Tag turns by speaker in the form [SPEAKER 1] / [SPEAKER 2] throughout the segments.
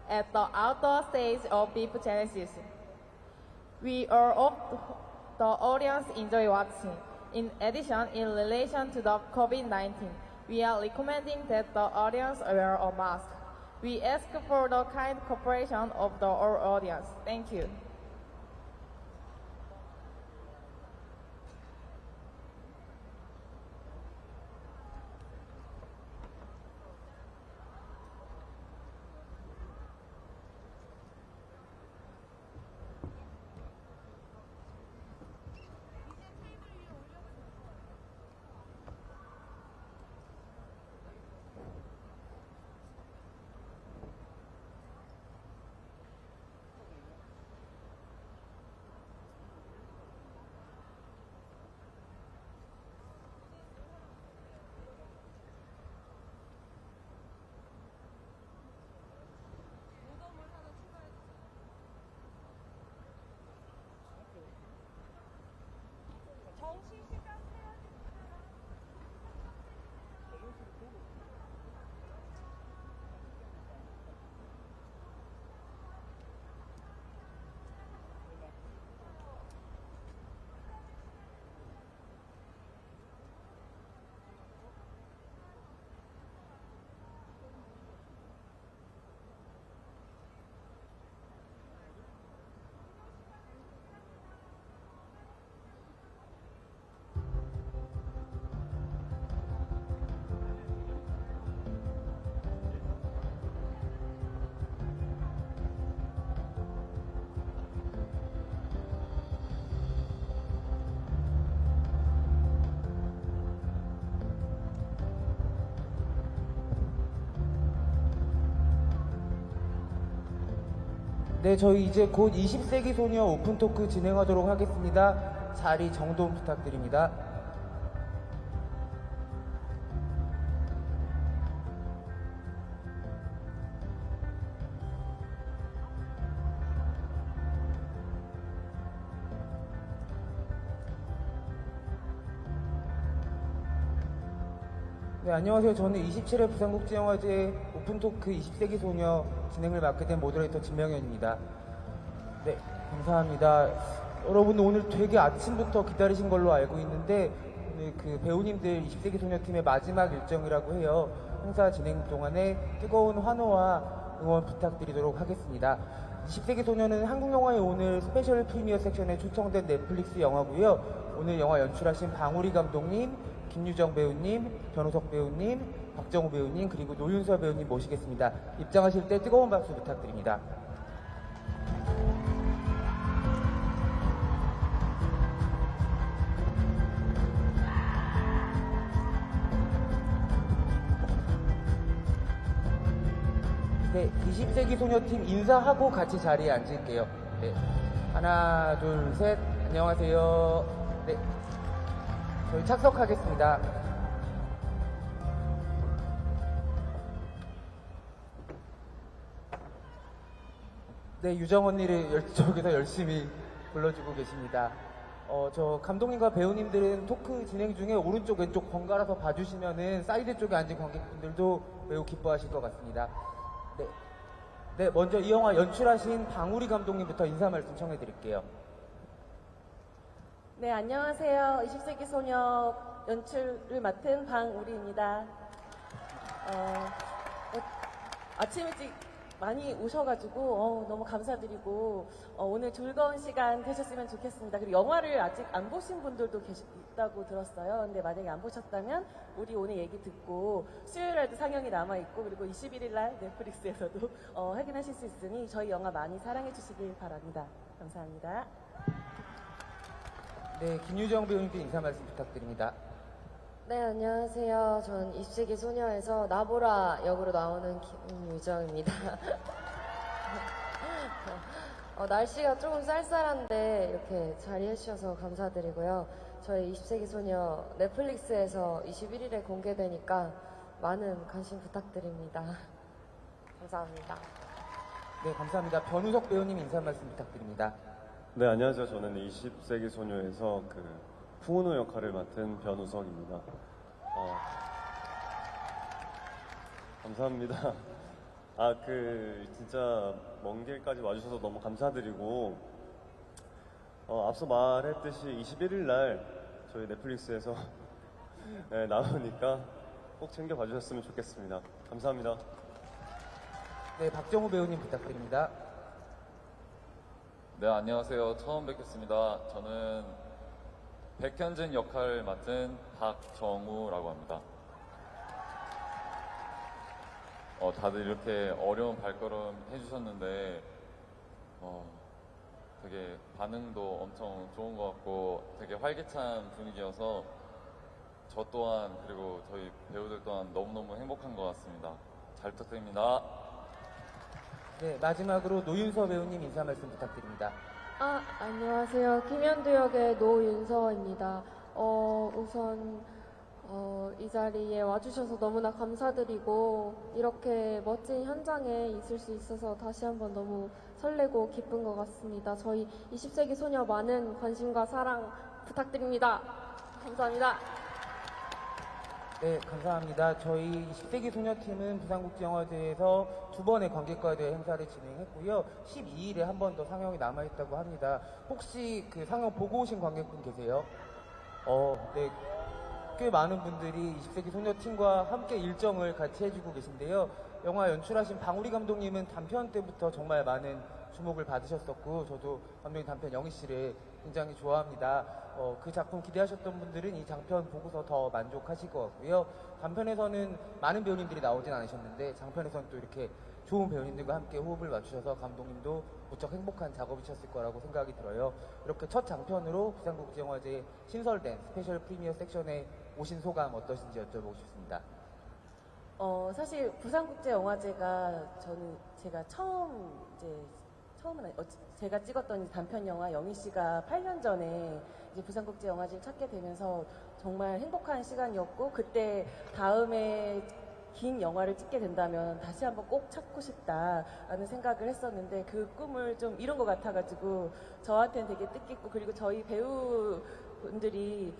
[SPEAKER 1] at the outdoor stage of Beef Genesis. We all hope the audience enjoy watching. In addition, in relation to the COVID-19, we are recommending that the audience wear a mask. We ask for the kind cooperation of the whole audience. Thank you.
[SPEAKER 2] 네, 저희 이제 곧 20세기 소녀 오픈토크 진행하도록 하겠습니다. 자리 정돈 부탁드립니다. 네, 안녕하세요. 저는 27회 부산국제영화제 오픈토크 20세기 소녀 진행을 맡게 된 모더레이터 진명현입니다. 네, 감사합니다. 여러분 오늘 되게 아침부터 기다리신 걸로 알고 있는데 오늘 그 배우님들 20세기 소녀팀의 마지막 일정이라고 해요. 행사 진행 동안에 뜨거운 환호와 응원 부탁드리도록 하겠습니다. 20세기 소녀는 한국 영화의 오늘 스페셜 프리미어 섹션에 초청된 넷플릭스 영화고요. 오늘 영화 연출하신 방우리 감독님, 김유정 배우님, 변우석 배우님, 박정우 배우님, 그리고 노윤서 배우님 모시겠습니다. 입장하실 때 뜨거운 박수 부탁드립니다. 네, 20세기 소녀팀 인사하고 같이 자리에 앉을게요. 네, 하나, 둘, 셋, 안녕하세요. 네, 저희 착석하겠습니다. 네, 유정 언니를 저기서 열심히 불러주고 계십니다. 저 감독님과 배우님들은 토크 진행 중에 오른쪽 왼쪽 번갈아서 봐주시면은 사이드 쪽에 앉은 관객분들도 매우 기뻐하실 것 같습니다. 네, 네, 먼저 이 영화 연출하신 방우리 감독님부터 인사 말씀 청해드릴게요.
[SPEAKER 3] 네, 안녕하세요. 20세기 소녀 연출을 맡은 방우리입니다. 아침 일찍 많이 오셔가지고 너무 감사드리고 오늘 즐거운 시간 되셨으면 좋겠습니다. 그리고 영화를 아직 안 보신 분들도 있다고 들었어요. 근데 만약에 안 보셨다면 우리 오늘 얘기 듣고 수요일에도 상영이 남아있고 그리고 21일날 넷플릭스에서도 확인하실 수 있으니 저희 영화 많이 사랑해 주시길 바랍니다. 감사합니다.
[SPEAKER 2] 네, 김유정 배우님께 인사 말씀 부탁드립니다.
[SPEAKER 4] 네, 안녕하세요. 전 20세기 소녀에서 나보라 역으로 나오는 김유정입니다. 날씨가 조금 쌀쌀한데 이렇게 자리해 주셔서 감사드리고요. 저희 20세기 소녀 넷플릭스에서 21일에 공개되니까 많은 관심 부탁드립니다. 감사합니다.
[SPEAKER 2] 네, 감사합니다. 변우석 배우님 인사 말씀 부탁드립니다.
[SPEAKER 5] 네, 안녕하세요. 저는 20세기 소녀에서 그 풍은호 역할을 맡은 변우석입니다. 감사합니다. 진짜 먼 길까지 와주셔서 너무 감사드리고, 앞서 말했듯이 21일 날 저희 넷플릭스에서 네, 나오니까 꼭 챙겨봐 주셨으면 좋겠습니다. 감사합니다.
[SPEAKER 2] 네, 박정우 배우님 부탁드립니다.
[SPEAKER 6] 네, 안녕하세요. 처음 뵙겠습니다. 저는 백현진 역할을 맡은 박정우라고 합니다. 다들 이렇게 어려운 발걸음 해주셨는데, 되게 반응도 엄청 좋은 것 같고 되게 활기찬 분위기여서 저 또한 그리고 저희 배우들 또한 너무너무 행복한 것 같습니다. 잘 부탁드립니다.
[SPEAKER 2] 네, 마지막으로 노윤서 배우님 인사 말씀 부탁드립니다.
[SPEAKER 4] 안녕하세요. 김현두 역의 노윤서입니다. 우선 이 자리에 와주셔서 너무나 감사드리고 이렇게 멋진 현장에 있을 수 있어서 다시 한번 너무 설레고 기쁜 것 같습니다. 저희 20세기 소녀 많은 관심과 사랑 부탁드립니다. 감사합니다.
[SPEAKER 2] 네, 감사합니다. 저희 10세기 소녀팀은 부산국제영화제에서 2번의 관객과대 행사를 진행했고요. 12일에 한 번 더 상영이 남아있다고 합니다. 혹시 그 상영 보고 오신 관객분 계세요? 네. 꽤 많은 분들이 20세기 소녀팀과 함께 일정을 같이 해주고 계신데요. 영화 연출하신 방우리 감독님은 단편 때부터 정말 많은 주목을 받으셨었고, 저도 감독님 단편 영희 씨를 굉장히 좋아합니다. 그 작품 기대하셨던 분들은 이 장편 보고서 더 만족하실 것 같고요. 단편에서는 많은 배우님들이 나오진 않으셨는데 장편에서는 또 이렇게 좋은 배우님들과 함께 호흡을 맞추셔서 감독님도 무척 행복한 작업이셨을 거라고 생각이 들어요. 이렇게 첫 장편으로 부산국제영화제 신설된 스페셜 프리미어 сек션에 오신 소감 어떠신지 여쭤보고 싶습니다.
[SPEAKER 3] 사실 부산국제영화제가 제가 제가 찍었던 단편 영화 영희 씨가 8년 전에 이제 부산국제영화제를 찾게 되면서 정말 행복한 시간이었고, 그때 다음에 긴 영화를 찍게 된다면 다시 한번 꼭 찾고 싶다라는 생각을 했었는데, 그 꿈을 좀 이룬 것 같아가지고 저한테는 되게 뜻깊고, 그리고 저희 배우분들이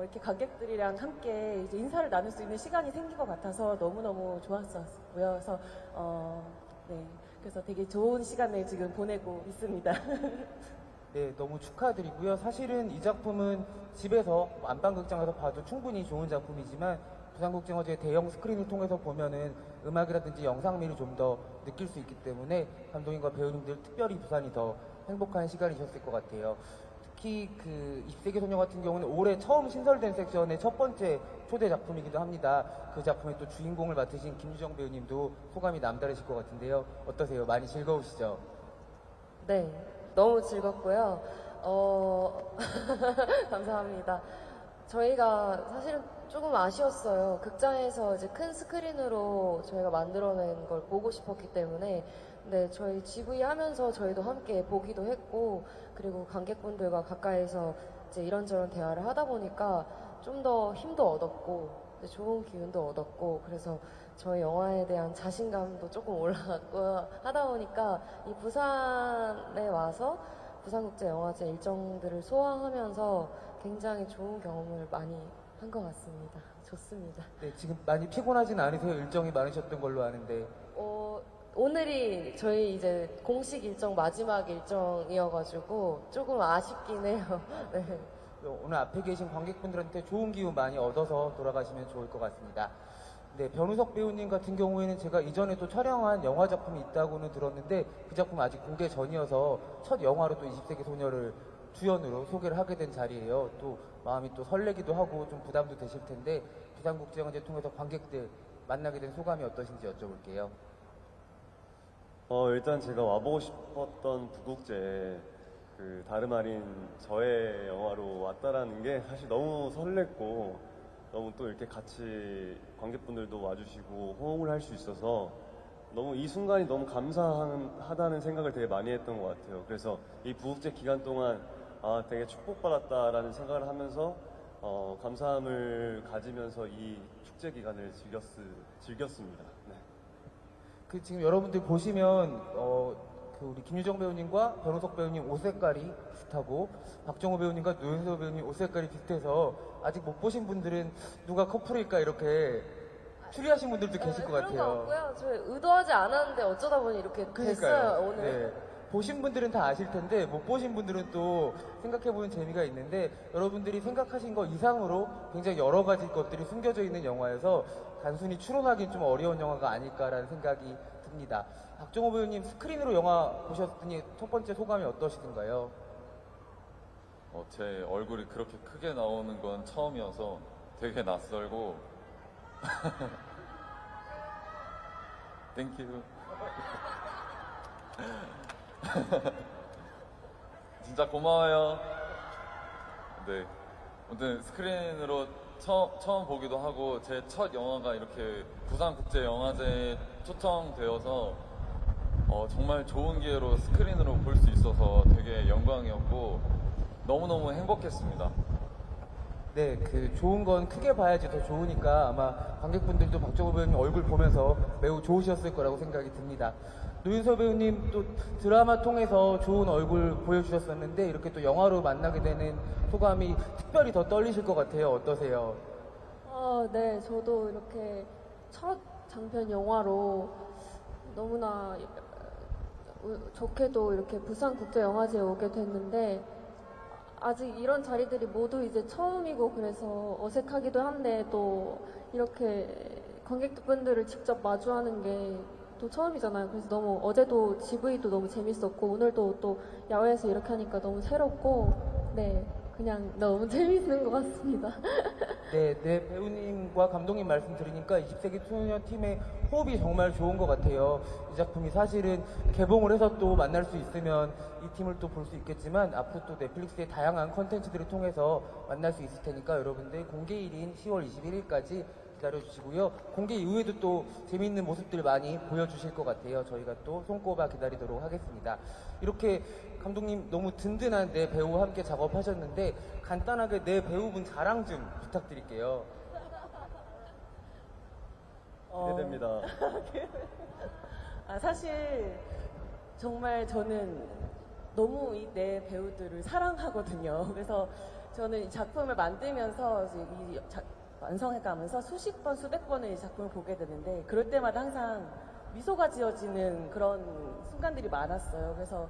[SPEAKER 3] 이렇게 관객들이랑 함께 이제 인사를 나눌 수 있는 시간이 생긴 것 같아서 너무너무 좋았었고요. 그래서 네, 그래서 되게 좋은 시간을 지금 보내고 있습니다.
[SPEAKER 2] 네, 너무 축하드리고요. 사실은 이 작품은 집에서 안방극장에서 봐도 충분히 좋은 작품이지만 부산국제영화제 대형 스크린을 통해서 보면은 음악이라든지 영상미를 좀 더 느낄 수 있기 때문에 감독님과 배우님들 특별히 부산이 더 행복한 시간이셨을 것 같아요. 특히 그 20세기 소녀 같은 경우는 올해 처음 신설된 섹션의 첫 번째 초대 작품이기도 합니다. 그 작품의 또 주인공을 맡으신 김유정 배우님도 소감이 남다르실 것 같은데요. 어떠세요? 많이 즐거우시죠?
[SPEAKER 4] 네, 너무 즐겁고요. 감사합니다. 저희가 사실은 조금 아쉬웠어요. 극장에서 이제 큰 스크린으로 저희가 만들어낸 걸 보고 싶었기 때문에. 근데 저희 GV 하면서 저희도 함께 보기도 했고, 그리고 관객분들과 가까이서 이제 이런저런 대화를 하다 보니까 좀 더 힘도 얻었고, 좋은 기운도 얻었고, 그래서 저희 영화에 대한 자신감도 조금 올라갔고 하다 보니까 이 부산에 와서 부산국제영화제 일정들을 소화하면서 굉장히 좋은 경험을 많이 한 것 같습니다. 좋습니다.
[SPEAKER 2] 네, 지금 많이 피곤하진 않으세요? 일정이 많으셨던 걸로 아는데.
[SPEAKER 4] 오늘이 저희 이제 공식 일정 마지막 일정이어가지고 조금 아쉽긴 해요. 네.
[SPEAKER 2] 오늘 앞에 계신 관객분들한테 좋은 기운 많이 얻어서 돌아가시면 좋을 것 같습니다. 네, 변우석 배우님 같은 경우에는 제가 이전에도 촬영한 영화 작품이 있다고는 들었는데 그 작품 아직 공개 전이어서 첫 영화로 또 20세기 소녀를 주연으로 소개를 하게 된 자리예요. 또 마음이 또 설레기도 하고 좀 부담도 되실 텐데 부산국제영화제 통해서 관객들 만나게 된 소감이 어떠신지 여쭤볼게요.
[SPEAKER 5] 일단 제가 와보고 싶었던 부국제에 그 다름 아닌 저의 영화로 왔다라는 게 사실 너무 설렜고, 너무 또 이렇게 같이 관객분들도 와주시고 호응을 할 수 있어서 너무 이 순간이 너무 감사하다는 생각을 되게 많이 했던 것 같아요. 그래서 이 부국제 기간 동안 되게 축복받았다라는 생각을 하면서 감사함을 가지면서 이 축제 기간을 즐겼습니다. 네.
[SPEAKER 2] 그 지금 여러분들 보시면 그 우리 김유정 배우님과 변호석 배우님 옷 색깔이 비슷하고 박정호 배우님과 노현서 배우님 옷 색깔이 비슷해서 아직 못 보신 분들은 누가 커플일까 이렇게 추리하신 분들도 계실 것
[SPEAKER 4] 그런 거
[SPEAKER 2] 같아요.
[SPEAKER 4] 없고요. 저희 의도하지 않았는데 어쩌다 보니 이렇게 됐어요, 오늘.
[SPEAKER 2] 네. 보신 분들은 다 아실 텐데 못 보신 분들은 또 생각해보는 재미가 있는데 여러분들이 생각하신 것 이상으로 굉장히 여러 가지 것들이 숨겨져 있는 영화여서 단순히 추론하기는 좀 어려운 영화가 아닐까라는 생각이 듭니다. 박정호 배우님 스크린으로 영화 보셨더니 첫 번째 소감이 어떠시던가요?
[SPEAKER 6] 제 얼굴이 그렇게 크게 나오는 건 처음이어서 되게 낯설고 땡큐. 진짜 고마워요. 네. 아무튼 스크린으로 처음 보기도 하고 제 첫 영화가 이렇게 부산국제영화제에 초청되어서 정말 좋은 기회로 스크린으로 볼 수 있어서 되게 영광이었고 너무너무 행복했습니다.
[SPEAKER 2] 네, 그 좋은 건 크게 봐야지 더 좋으니까 아마 관객분들도 박정호 배우님 얼굴 보면서 매우 좋으셨을 거라고 생각이 듭니다. 노윤서 배우님 또 드라마 통해서 좋은 얼굴 보여주셨었는데 이렇게 또 영화로 만나게 되는 소감이 특별히 더 떨리실 것 같아요. 어떠세요?
[SPEAKER 7] 네, 저도 이렇게 첫 장편 영화로 너무나 좋게도 이렇게 부산국제영화제에 오게 됐는데 아직 이런 자리들이 모두 이제 처음이고 그래서 어색하기도 한데 또 이렇게 관객분들을 직접 마주하는 게 또 처음이잖아요. 그래서 너무 어제도 GV도 너무 재밌었고 오늘도 또 야외에서 이렇게 하니까 너무 새롭고 네, 그냥 너무 재밌는 것 같습니다.
[SPEAKER 2] 네, 네, 배우님과 감독님 말씀 들으니까 20세기 소녀 팀의 호흡이 정말 좋은 것 같아요. 이 작품이 사실은 개봉을 해서 또 만날 수 있으면 이 팀을 또 볼 수 있겠지만 앞으로 또 넷플릭스의 다양한 컨텐츠들을 통해서 만날 수 있을 테니까 여러분들 공개일인 10월 21일까지 기다려주시고요. 공개 이후에도 또 재미있는 모습들 많이 보여주실 것 같아요. 저희가 또 손꼽아 기다리도록 하겠습니다. 이렇게 감독님 너무 든든한 내 배우와 함께 작업하셨는데 간단하게 내 배우분 자랑 좀 부탁드릴게요.
[SPEAKER 5] 기대됩니다.
[SPEAKER 3] 사실 정말 저는 너무 이 내 배우들을 사랑하거든요. 그래서 저는 이 작품을 만들면서 완성해가면서 수십 번, 수백 번을 이 작품을 보게 되는데 그럴 때마다 항상 미소가 지어지는 그런 순간들이 많았어요. 그래서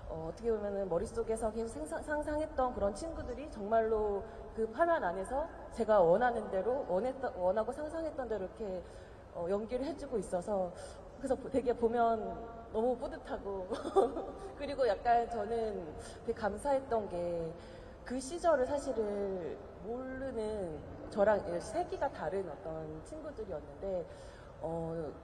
[SPEAKER 3] 어떻게 보면은 머릿속에서 계속 상상했던 그런 친구들이 정말로 그 화면 안에서 제가 원하는 대로 원하고 상상했던 대로 이렇게 연기를 해주고 있어서 그래서 되게 보면 너무 뿌듯하고 그리고 약간 저는 되게 감사했던 게 그 시절을 사실을 모르는 저랑 세기가 다른 어떤 친구들이었는데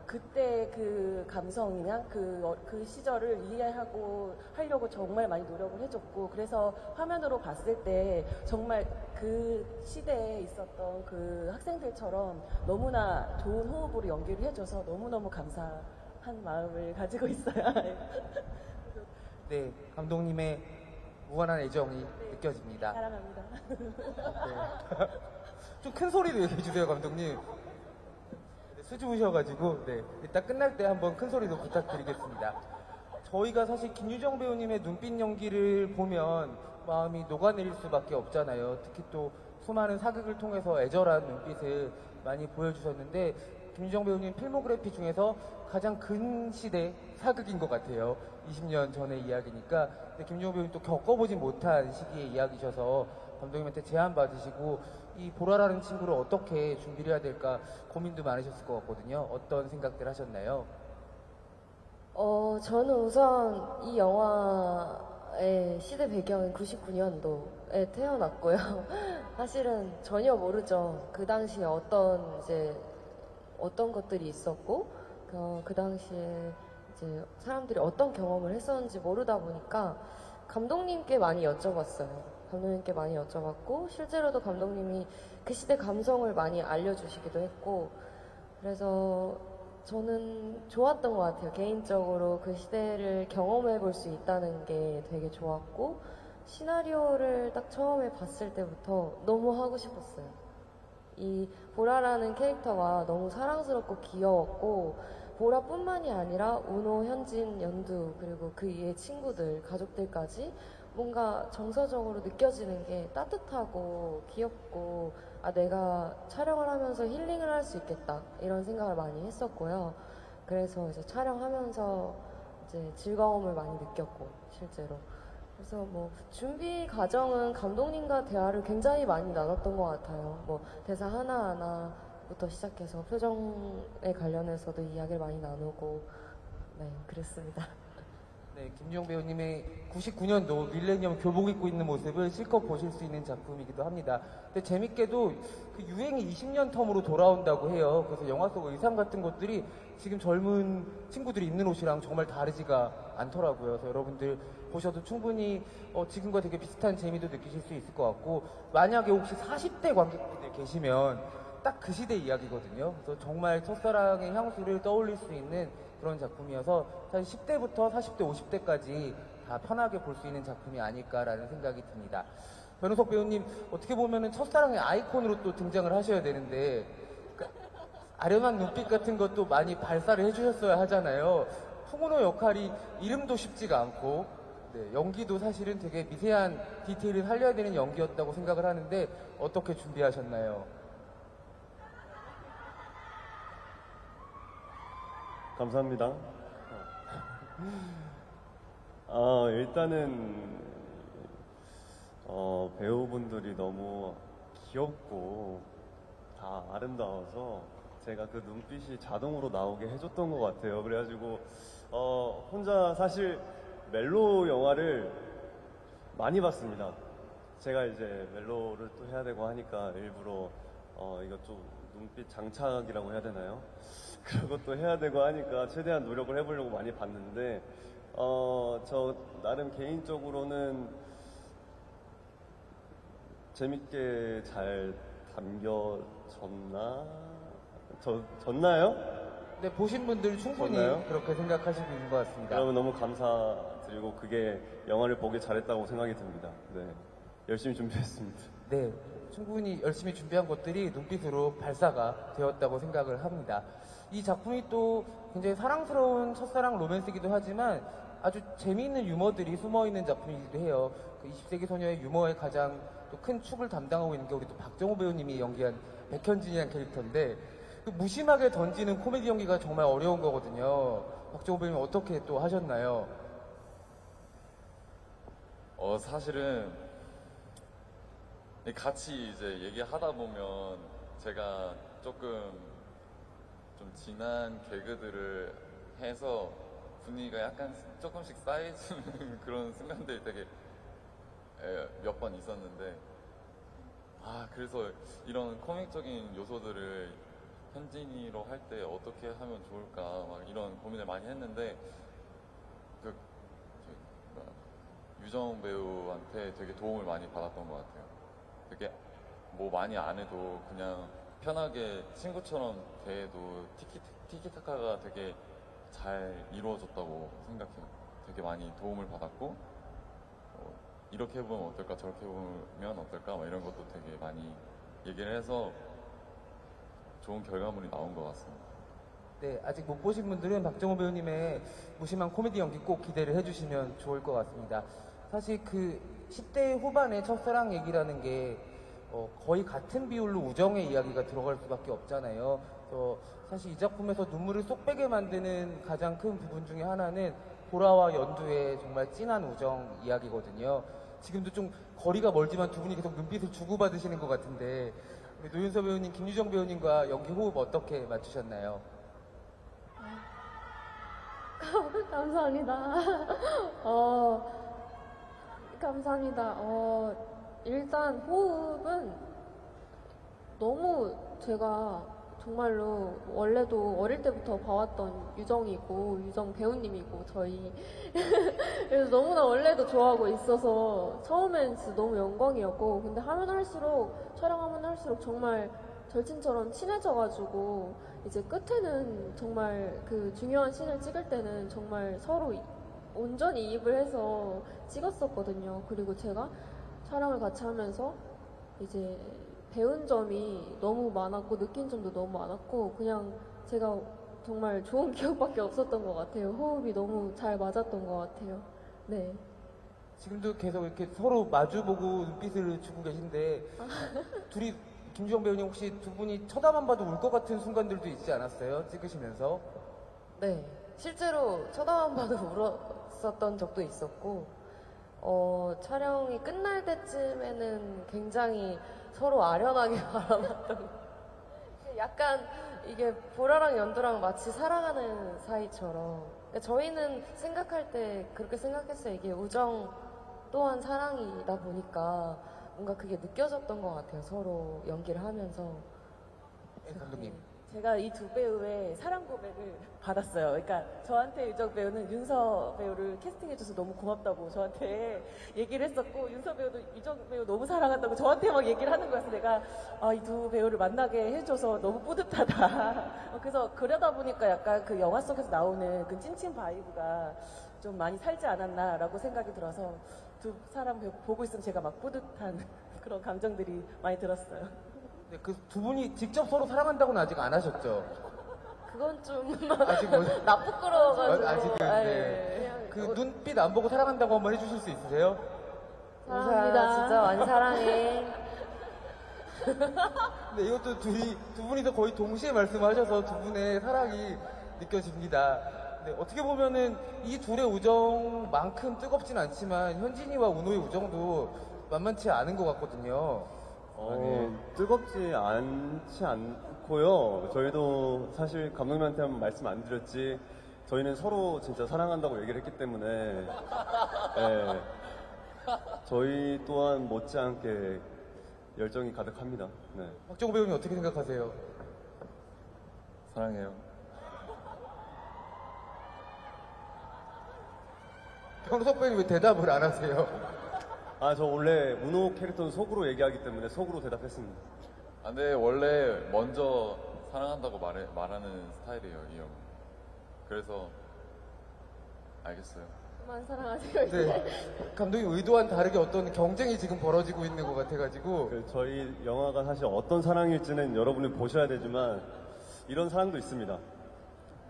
[SPEAKER 3] 그때 그 감성이나 그 시절을 이해하고 하려고 정말 많이 노력을 해줬고 그래서 화면으로 봤을 때 정말 그 시대에 있었던 그 학생들처럼 너무나 좋은 호흡으로 연기를 해줘서 너무너무 감사한 마음을 가지고 있어요.
[SPEAKER 2] 네, 감독님의 무한한 애정이 느껴집니다.
[SPEAKER 3] 사랑합니다.
[SPEAKER 2] 네. 좀 큰 소리로 얘기해 주세요, 감독님. 수줍으셔가지고, 네. 이따 끝날 때 한번 큰 소리도 부탁드리겠습니다. 저희가 사실 김유정 배우님의 눈빛 연기를 보면 마음이 녹아내릴 수밖에 없잖아요. 특히 또 수많은 사극을 통해서 애절한 눈빛을 많이 보여주셨는데, 김유정 배우님 필모그래피 중에서 가장 근시대 사극인 것 같아요. 20년 전의 이야기니까. 근데 김유정 배우님 또 겪어보지 못한 시기의 이야기셔서 감독님한테 제안 받으시고 이 보라라는 친구를 어떻게 준비를 해야 될까 고민도 많으셨을 것 같거든요. 어떤 생각들 하셨나요?
[SPEAKER 4] 저는 우선 이 영화의 시대 배경은 99년도에 태어났고요. 사실은 전혀 모르죠. 그 당시에 어떤 것들이 있었고, 그 당시에 이제 사람들이 어떤 경험을 했었는지 모르다 보니까 감독님께 많이 여쭤봤어요. 감독님께 많이 여쭤봤고, 실제로도 감독님이 그 시대 감성을 많이 알려주시기도 했고, 그래서 저는 좋았던 것 같아요. 개인적으로 그 시대를 경험해 볼 수 있다는 게 되게 좋았고, 시나리오를 딱 처음에 봤을 때부터 너무 하고 싶었어요. 이 보라라는 캐릭터가 너무 사랑스럽고 귀여웠고, 보라뿐만이 아니라 운호, 현진, 연두, 그리고 그의 친구들, 가족들까지 뭔가 정서적으로 느껴지는 게 따뜻하고 귀엽고 아 내가 촬영을 하면서 힐링을 할 수 있겠다 이런 생각을 많이 했었고요. 그래서 이제 촬영하면서 이제 즐거움을 많이 느꼈고 실제로 그래서 뭐 준비 과정은 감독님과 대화를 굉장히 많이 나눴던 것 같아요. 뭐 대사 하나하나부터 시작해서 표정에 관련해서도 이야기를 많이 나누고 네 그랬습니다.
[SPEAKER 2] 네, 김유영 배우님의 99년도 밀레니엄 교복 입고 있는 모습을 실컷 보실 수 있는 작품이기도 합니다. 근데 재밌게도 그 유행이 20년 텀으로 돌아온다고 해요. 그래서 영화 속 의상 같은 것들이 지금 젊은 친구들이 입는 옷이랑 정말 다르지가 않더라고요. 그래서 여러분들 보셔도 충분히 지금과 되게 비슷한 재미도 느끼실 수 있을 것 같고 만약에 혹시 40대 관객분들 계시면 딱 그 시대 이야기거든요. 그래서 정말 첫사랑의 향수를 떠올릴 수 있는 그런 작품이어서 사실 10대부터 40대, 50대까지 다 편하게 볼 수 있는 작품이 아닐까라는 생각이 듭니다. 변우석 배우님 어떻게 보면은 첫사랑의 아이콘으로 또 등장을 하셔야 되는데 아련한 눈빛 같은 것도 많이 발사를 해주셨어야 하잖아요. 풍은호 역할이 이름도 쉽지가 않고 네, 연기도 사실은 되게 미세한 디테일을 살려야 되는 연기였다고 생각을 하는데 어떻게 준비하셨나요?
[SPEAKER 5] 감사합니다. 일단은 배우분들이 너무 귀엽고 다 아름다워서 제가 그 눈빛이 자동으로 나오게 해줬던 것 같아요. 그래가지고 혼자 사실 멜로 영화를 많이 봤습니다. 제가 이제 멜로를 또 해야 되고 하니까 일부러 이거 좀 눈빛 장착이라고 해야 되나요? 그런 것도 해야 되고 하니까 최대한 노력을 해보려고 많이 봤는데 저 나름 개인적으로는 재밌게 잘 졌나요?
[SPEAKER 2] 네, 보신 분들 충분히
[SPEAKER 5] 좋나요?
[SPEAKER 2] 그렇게 생각하시고 있는 것 같습니다.
[SPEAKER 5] 여러분 너무 감사드리고 그게 영화를 보기 잘했다고 생각이 듭니다. 네, 열심히 준비했습니다.
[SPEAKER 2] 네, 충분히 열심히 준비한 것들이 눈빛으로 발사가 되었다고 생각을 합니다. 이 작품이 또 굉장히 사랑스러운 첫사랑 로맨스이기도 하지만 아주 재미있는 유머들이 숨어있는 작품이기도 해요. 그 20세기 소녀의 유머의 가장 또 큰 축을 담당하고 있는 게 우리 또 박정호 배우님이 연기한 백현진이라는 캐릭터인데 그 무심하게 던지는 코미디 연기가 정말 어려운 거거든요. 박정호 배우님 어떻게 또 하셨나요?
[SPEAKER 6] 사실은 같이 이제 얘기하다 보면 제가 조금 좀 진한 개그들을 해서 분위기가 약간 조금씩 쌓이는 그런 순간들이 되게 몇 번 있었는데 그래서 이런 코믹적인 요소들을 현진이로 할 때 어떻게 하면 좋을까 막 이런 고민을 많이 했는데 유정 배우한테 되게 도움을 많이 받았던 것 같아요. 되게 뭐 많이 안 해도 그냥 편하게 친구처럼 대해도 티키타카가 되게 잘 이루어졌다고 생각해요. 되게 많이 도움을 받았고 이렇게 해보면 어떨까 저렇게 해보면 어떨까 막 이런 것도 되게 많이 얘기를 해서 좋은 결과물이 나온 것 같습니다.
[SPEAKER 2] 네, 아직 못 보신 분들은 박정호 배우님의 무심한 코미디 연기 꼭 기대를 해주시면 좋을 것 같습니다. 사실 그 10대 후반의 첫사랑 얘기라는 게 거의 같은 비율로 우정의 이야기가 들어갈 수밖에 없잖아요. 사실 이 작품에서 눈물을 쏙 빼게 만드는 가장 큰 부분 중에 하나는 보라와 연두의 정말 진한 우정 이야기거든요. 지금도 좀 거리가 멀지만 두 분이 계속 눈빛을 주고받으시는 것 같은데 우리 노윤서 배우님, 김유정 배우님과 연기 호흡 어떻게 맞추셨나요?
[SPEAKER 7] 감사합니다. 감사합니다. 일단 호흡은 너무 제가 정말로 원래도 어릴 때부터 봐왔던 유정이고 유정 배우님이고 저희 그래서 너무나 원래도 좋아하고 있어서 처음엔 진짜 너무 영광이었고 근데 하면 할수록 촬영하면 할수록 정말 절친처럼 친해져가지고 이제 끝에는 정말 그 중요한 씬을 찍을 때는 정말 서로 온전히 이입을 해서 찍었었거든요. 그리고 제가 촬영을 같이 하면서 이제 배운 점이 너무 많았고 느낀 점도 너무 많았고 그냥 제가 정말 좋은 기억밖에 없었던 것 같아요. 호흡이 너무 잘 맞았던 것 같아요. 네.
[SPEAKER 2] 지금도 계속 이렇게 서로 마주보고 눈빛을 주고 계신데 둘이 김주영 배우님 혹시 두 분이 쳐다만 봐도 울 것 같은 순간들도 있지 않았어요? 찍으시면서?
[SPEAKER 4] 네, 실제로 쳐다만 봐도 울었었던 적도 있었고, 촬영이 끝날 때쯤에는 굉장히 서로 아련하게 바라봤던, 약간 이게 보라랑 연두랑 마치 사랑하는 사이처럼. 그러니까 저희는 생각할 때 그렇게 생각했어요. 이게 우정 또한 사랑이다 보니까 뭔가 그게 느껴졌던 것 같아요. 서로 연기를 하면서.
[SPEAKER 2] 네, 감독님.
[SPEAKER 3] 제가 이 두 배우의 사랑 고백을 받았어요. 그러니까 저한테 유정 배우는 윤서 배우를 캐스팅해줘서 너무 고맙다고 저한테 얘기를 했었고, 윤서 배우도 유정 배우 너무 사랑한다고 저한테 막 얘기를 하는 거여서 내가 이 두 배우를 만나게 해줘서 너무 뿌듯하다. 그래서 그러다 보니까 약간 그 영화 속에서 나오는 그 찐친 바이브가 좀 많이 살지 않았나라고 생각이 들어서 두 사람 보고 있으면 제가 막 뿌듯한 그런 감정들이 많이 들었어요.
[SPEAKER 2] 네, 그 두 분이 직접 서로 사랑한다고는 아직 안 하셨죠?
[SPEAKER 4] 그건 좀
[SPEAKER 2] 아직 뭐,
[SPEAKER 4] 나 부끄러워가지고.
[SPEAKER 2] 아직은, 네.
[SPEAKER 4] 그냥
[SPEAKER 2] 그 눈빛 안 보고 사랑한다고 한번 해주실 수 있으세요?
[SPEAKER 4] 사랑합니다. 진짜 많이 사랑해.
[SPEAKER 2] 네, 이것도 두 분이서 거의 동시에 말씀하셔서 두 분의 사랑이 느껴집니다. 네, 어떻게 보면은 이 둘의 우정만큼 뜨겁진 않지만 현진이와 운호의 우정도 만만치 않은 것 같거든요.
[SPEAKER 5] 뜨겁지 않지 않고요. 저희도 사실 감독님한테 한 말씀 안 드렸지, 저희는 서로 진짜 사랑한다고 얘기를 했기 때문에, 예, 저희 또한 못지않게 열정이 가득합니다. 네.
[SPEAKER 2] 박정우 배우님 어떻게 생각하세요?
[SPEAKER 6] 사랑해요.
[SPEAKER 2] 변호석 배우님 왜 대답을 안 하세요?
[SPEAKER 5] 저 원래 문호 캐릭터는 속으로 얘기하기 때문에 속으로 대답했습니다.
[SPEAKER 6] 근데 원래 먼저 사랑한다고 말하는 스타일이에요, 이 형. 그래서 알겠어요.
[SPEAKER 7] 그만 사랑하세요.
[SPEAKER 2] 네, 감독님 의도와는 다르게 어떤 경쟁이 지금 벌어지고 있는 것 같아가지고
[SPEAKER 5] 저희 영화가 사실 어떤 사랑일지는 여러분이 보셔야 되지만 이런 사랑도 있습니다.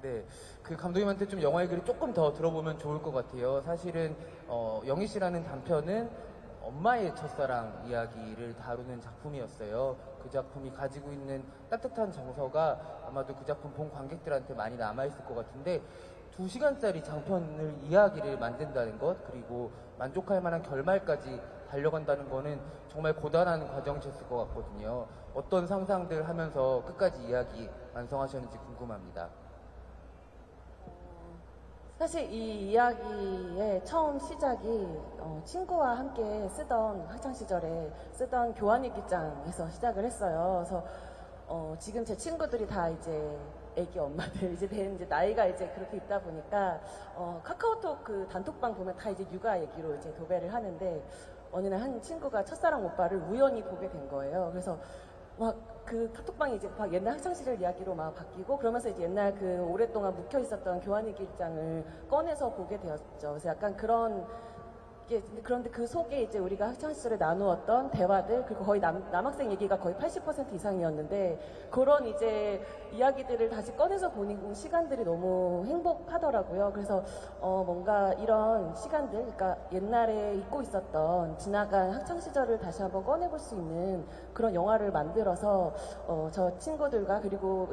[SPEAKER 2] 네, 그 감독님한테 좀 영화 얘기를 조금 더 들어보면 좋을 것 같아요. 사실은 영희 씨라는 단편은 엄마의 첫사랑 이야기를 다루는 작품이었어요. 그 작품이 가지고 있는 따뜻한 정서가 아마도 그 작품 본 관객들한테 많이 남아있을 것 같은데 2시간짜리 장편을 이야기를 만든다는 것, 그리고 만족할 만한 결말까지 달려간다는 거는 정말 고단한 과정이었을 것 같거든요. 어떤 상상들 하면서 끝까지 이야기 완성하셨는지 궁금합니다.
[SPEAKER 3] 사실 이 이야기의 처음 시작이 친구와 함께 쓰던 학창 시절에 쓰던 교환일기장에서 시작을 했어요. 그래서 지금 제 친구들이 다 이제 애기 엄마들 이제 나이가 이제 그렇게 있다 보니까 카카오톡 그 단톡방 보면 다 이제 육아 얘기로 이제 도배를 하는데, 어느 날 한 친구가 첫사랑 오빠를 우연히 보게 된 거예요. 그래서 막 그 카톡방이 이제 막 옛날 학창시절 이야기로 막 바뀌고, 그러면서 이제 옛날 그 오랫동안 묵혀 있었던 교환일기장을 꺼내서 보게 되었죠. 그래서 약간 그런 게, 그런데 그 속에 이제 우리가 학창시절에 나누었던 대화들, 그리고 거의 남학생 얘기가 거의 80% 이상이었는데, 그런 이제 이야기들을 다시 꺼내서 보는 시간들이 너무 행복하더라고요. 그래서 뭔가 이런 시간들, 그러니까 옛날에 잊고 있었던 지나간 학창시절을 다시 한번 꺼내볼 수 있는 그런 영화를 만들어서 저 친구들과 그리고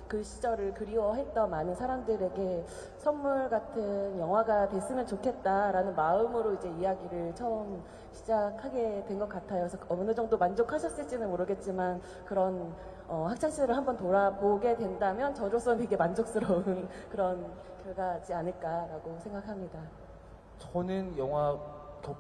[SPEAKER 3] 그 시절을 그리워했던 많은 사람들에게 선물 같은 영화가 됐으면 좋겠다라는 마음으로 이제 이야기를 처음 시작하게 된 것 같아요. 그래서 어느 정도 만족하셨을지는 모르겠지만 그런 학창시절을 한번 돌아보게 된다면 저로서는 되게 만족스러운 그런 결과지 않을까라고 생각합니다.
[SPEAKER 2] 저는 영화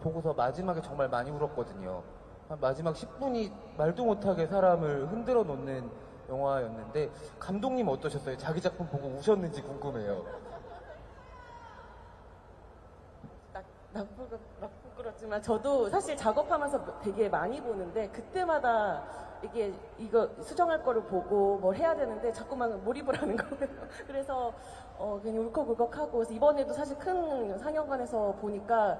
[SPEAKER 2] 보고서 마지막에 정말 많이 울었거든요. 한 마지막 10분이 말도 못하게 사람을 흔들어 놓는 영화였는데, 감독님 어떠셨어요? 자기 작품 보고 우셨는지 궁금해요.
[SPEAKER 3] 부끄럽지만 저도 사실 작업하면서 되게 많이 보는데, 그때마다 이거 수정할 거를 보고 뭘 해야 되는데 자꾸만 몰입을 하는 거예요. 그래서 그냥 울컥울컥하고, 그래서 이번에도 사실 큰 상영관에서 보니까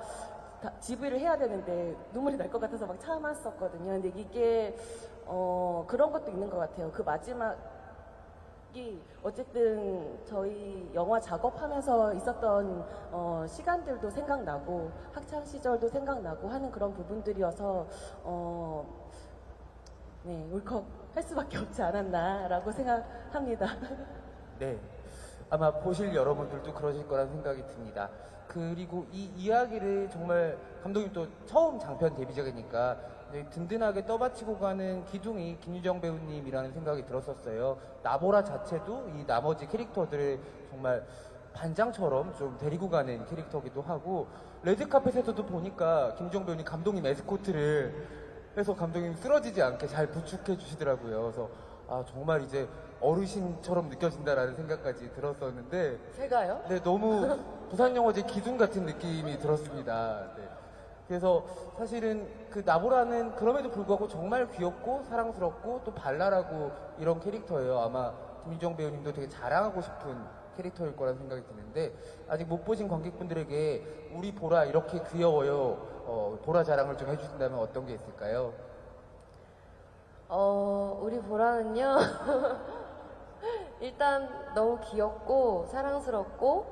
[SPEAKER 3] GV를 해야 되는데 눈물이 날 것 같아서 막 참았었거든요. 근데 이게 그런 것도 있는 것 같아요. 그 마지막 어쨌든 저희 영화 작업하면서 있었던 시간들도 생각나고 학창 시절도 생각나고 하는 그런 부분들이어서 네, 울컥할 수밖에 없지 않았나라고 생각합니다.
[SPEAKER 2] 네. 아마 보실 여러분들도 그러실 거란 생각이 듭니다. 그리고 이 이야기를 정말 감독님 또 처음 장편 데뷔작이니까 든든하게 떠받치고 가는 기둥이 김유정 배우님이라는 생각이 들었었어요. 나보라 자체도 이 나머지 캐릭터들을 정말 반장처럼 좀 데리고 가는 캐릭터기도 하고, 레드카펫에서도 보니까 김유정 배우님 감독님 에스코트를 해서 감독님 쓰러지지 않게 잘 부축해 주시더라고요. 그래서 아, 정말 이제 어르신처럼 느껴진다라는 생각까지 들었었는데,
[SPEAKER 4] 제가요?
[SPEAKER 2] 네, 너무 부산영화제 기둥 같은 느낌이 들었습니다. 네. 그래서 사실은 그 나보라는 그럼에도 불구하고 정말 귀엽고 사랑스럽고 또 발랄하고 이런 캐릭터예요. 아마 김유정 배우님도 되게 자랑하고 싶은 캐릭터일 거라는 생각이 드는데, 아직 못 보신 관객분들에게 우리 보라 이렇게 귀여워요, 보라 자랑을 좀 해주신다면 어떤 게 있을까요?
[SPEAKER 4] 우리 보라는요. 일단 너무 귀엽고 사랑스럽고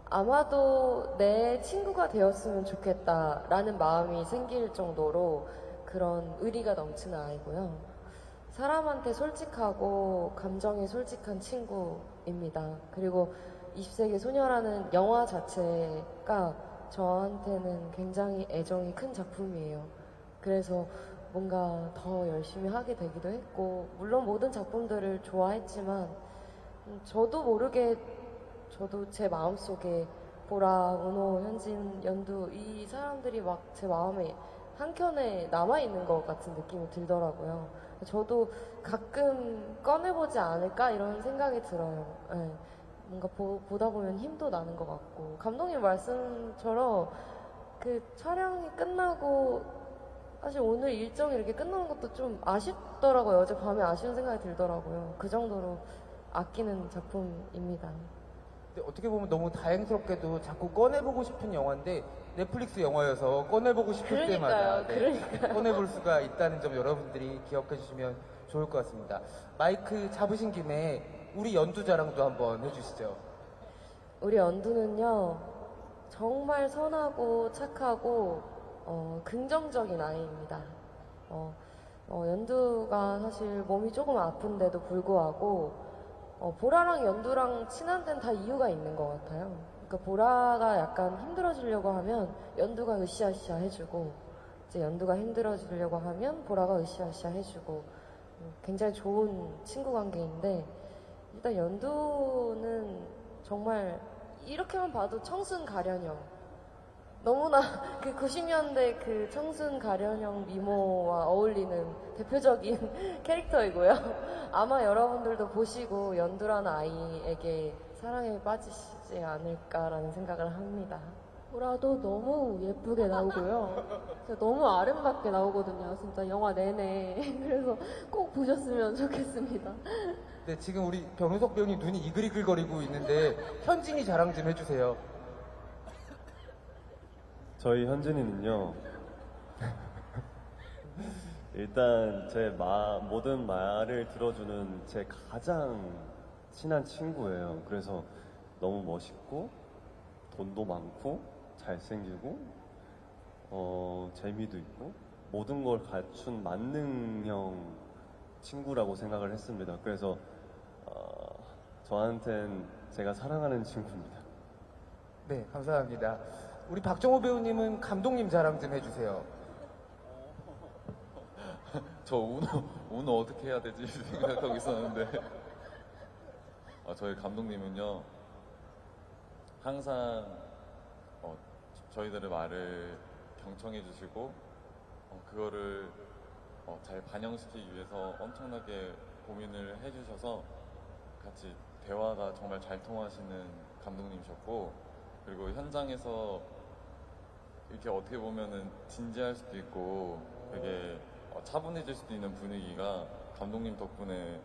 [SPEAKER 4] 아마도 내 친구가 되었으면 좋겠다라는 마음이 생길 정도로 그런 의리가 넘치는 아이고요. 사람한테 솔직하고 감정에 솔직한 친구입니다. 그리고 20세기 소녀라는 영화 자체가 저한테는 굉장히 애정이 큰 작품이에요. 그래서 뭔가 더 열심히 하게 되기도 했고, 물론 모든 작품들을 좋아했지만 저도 모르게 저도 제 마음속에 보라, 은호, 현진, 연두 이 사람들이 막 제 마음에 한켠에 남아있는 것 같은 느낌이 들더라고요. 저도 가끔 꺼내보지 않을까 이런 생각이 들어요. 네. 뭔가 보다 보면 힘도 나는 것 같고, 감독님 말씀처럼 그 촬영이 끝나고 사실 오늘 일정이 이렇게 끝나는 것도 좀 아쉽더라고요. 어젯밤에 아쉬운 생각이 들더라고요. 그 정도로 아끼는 작품입니다.
[SPEAKER 2] 근데 어떻게 보면 너무 다행스럽게도 자꾸 꺼내보고 싶은 영화인데 넷플릭스 영화여서 꺼내보고 싶을 때마다 꺼내볼 수가 있다는 점 여러분들이 기억해 주시면 좋을 것 같습니다. 마이크 잡으신 김에 우리 연두 자랑도 한번 해주시죠.
[SPEAKER 4] 우리 연두는요, 정말 선하고 착하고 긍정적인 아이입니다. 연두가 사실 몸이 조금 아픈데도 불구하고 보라랑 연두랑 친한 데는 다 이유가 있는 것 같아요. 그러니까 보라가 약간 힘들어지려고 하면 연두가 으쌰으쌰 해주고, 이제 연두가 힘들어지려고 하면 보라가 으쌰으쌰 해주고, 굉장히 좋은 친구 관계인데, 일단 연두는 정말 이렇게만 봐도 청순 가련형, 너무나 그 90년대 그 청순 가련형 미모와 어울리는 대표적인 캐릭터이고요. 아마 여러분들도 보시고 연두라는 아이에게 사랑에 빠지시지 않을까라는 생각을 합니다.
[SPEAKER 7] 보라도 너무 예쁘게 나오고요. 진짜 너무 아름답게 나오거든요. 진짜 영화 내내. 그래서 꼭 보셨으면 좋겠습니다.
[SPEAKER 2] 네, 지금 우리 변우석 배우님 눈이 이글이글거리고 있는데 현진이 자랑 좀 해주세요.
[SPEAKER 5] 저희 현진이는요, 일단 제 모든 말을 들어주는 제 가장 친한 친구예요. 그래서 너무 멋있고, 돈도 많고, 잘생기고, 재미도 있고, 모든 걸 갖춘 만능형 친구라고 생각을 했습니다. 그래서 저한텐 제가 사랑하는 친구입니다.
[SPEAKER 2] 네, 감사합니다. 우리 박정호 배우님은 감독님 자랑 좀 해주세요.
[SPEAKER 6] 저 운호 어떻게 해야 되지 생각하고 있었는데 저희 감독님은요 항상 저희들의 말을 경청해 주시고 그거를 잘 반영시키기 위해서 엄청나게 고민을 해주셔서 같이 대화가 정말 잘 통하시는 감독님이셨고, 그리고 현장에서 이렇게 어떻게 보면은 진지할 수도 있고 되게 차분해질 수도 있는 분위기가 감독님 덕분에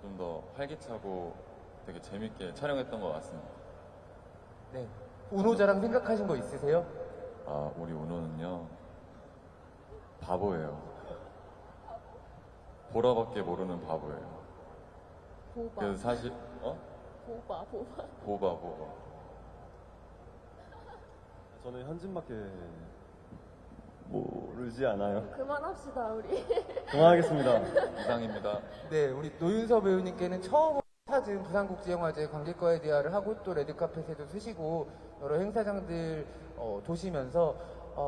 [SPEAKER 6] 좀 더 활기차고 되게 재밌게 촬영했던 것 같습니다.
[SPEAKER 2] 네, 운호 자랑 생각하신 거 있으세요?
[SPEAKER 6] 우리 운호는요 바보예요. 보라밖에 모르는 바보예요.
[SPEAKER 7] 보바.
[SPEAKER 6] 그래서 사실
[SPEAKER 7] 보바.
[SPEAKER 6] 보바.
[SPEAKER 5] 저는 현진밖에 모르지 않아요.
[SPEAKER 7] 그만합시다, 우리.
[SPEAKER 5] 그만하겠습니다.
[SPEAKER 6] 이상입니다.
[SPEAKER 2] 네, 우리 노윤서 배우님께는 처음으로 찾은 부산국제영화제 관객과의 대화를 하고 또 레드카펫에도 쓰시고 여러 행사장들 도시면서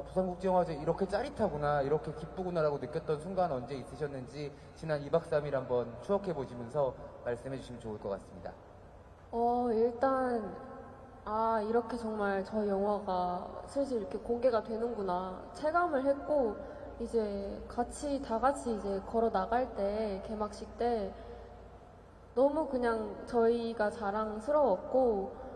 [SPEAKER 2] 부산국제영화제 이렇게 짜릿하구나, 이렇게 기쁘구나라고 느꼈던 순간 언제 있으셨는지 지난 2박 3일 한번 추억해 보시면서 말씀해 주시면 좋을 것 같습니다.
[SPEAKER 7] 일단, 이렇게 정말 저희 영화가 슬슬 이렇게 공개가 되는구나 체감을 했고, 이제 다 같이 이제 걸어 나갈 때, 개막식 때, 너무 그냥 저희가 자랑스러웠고,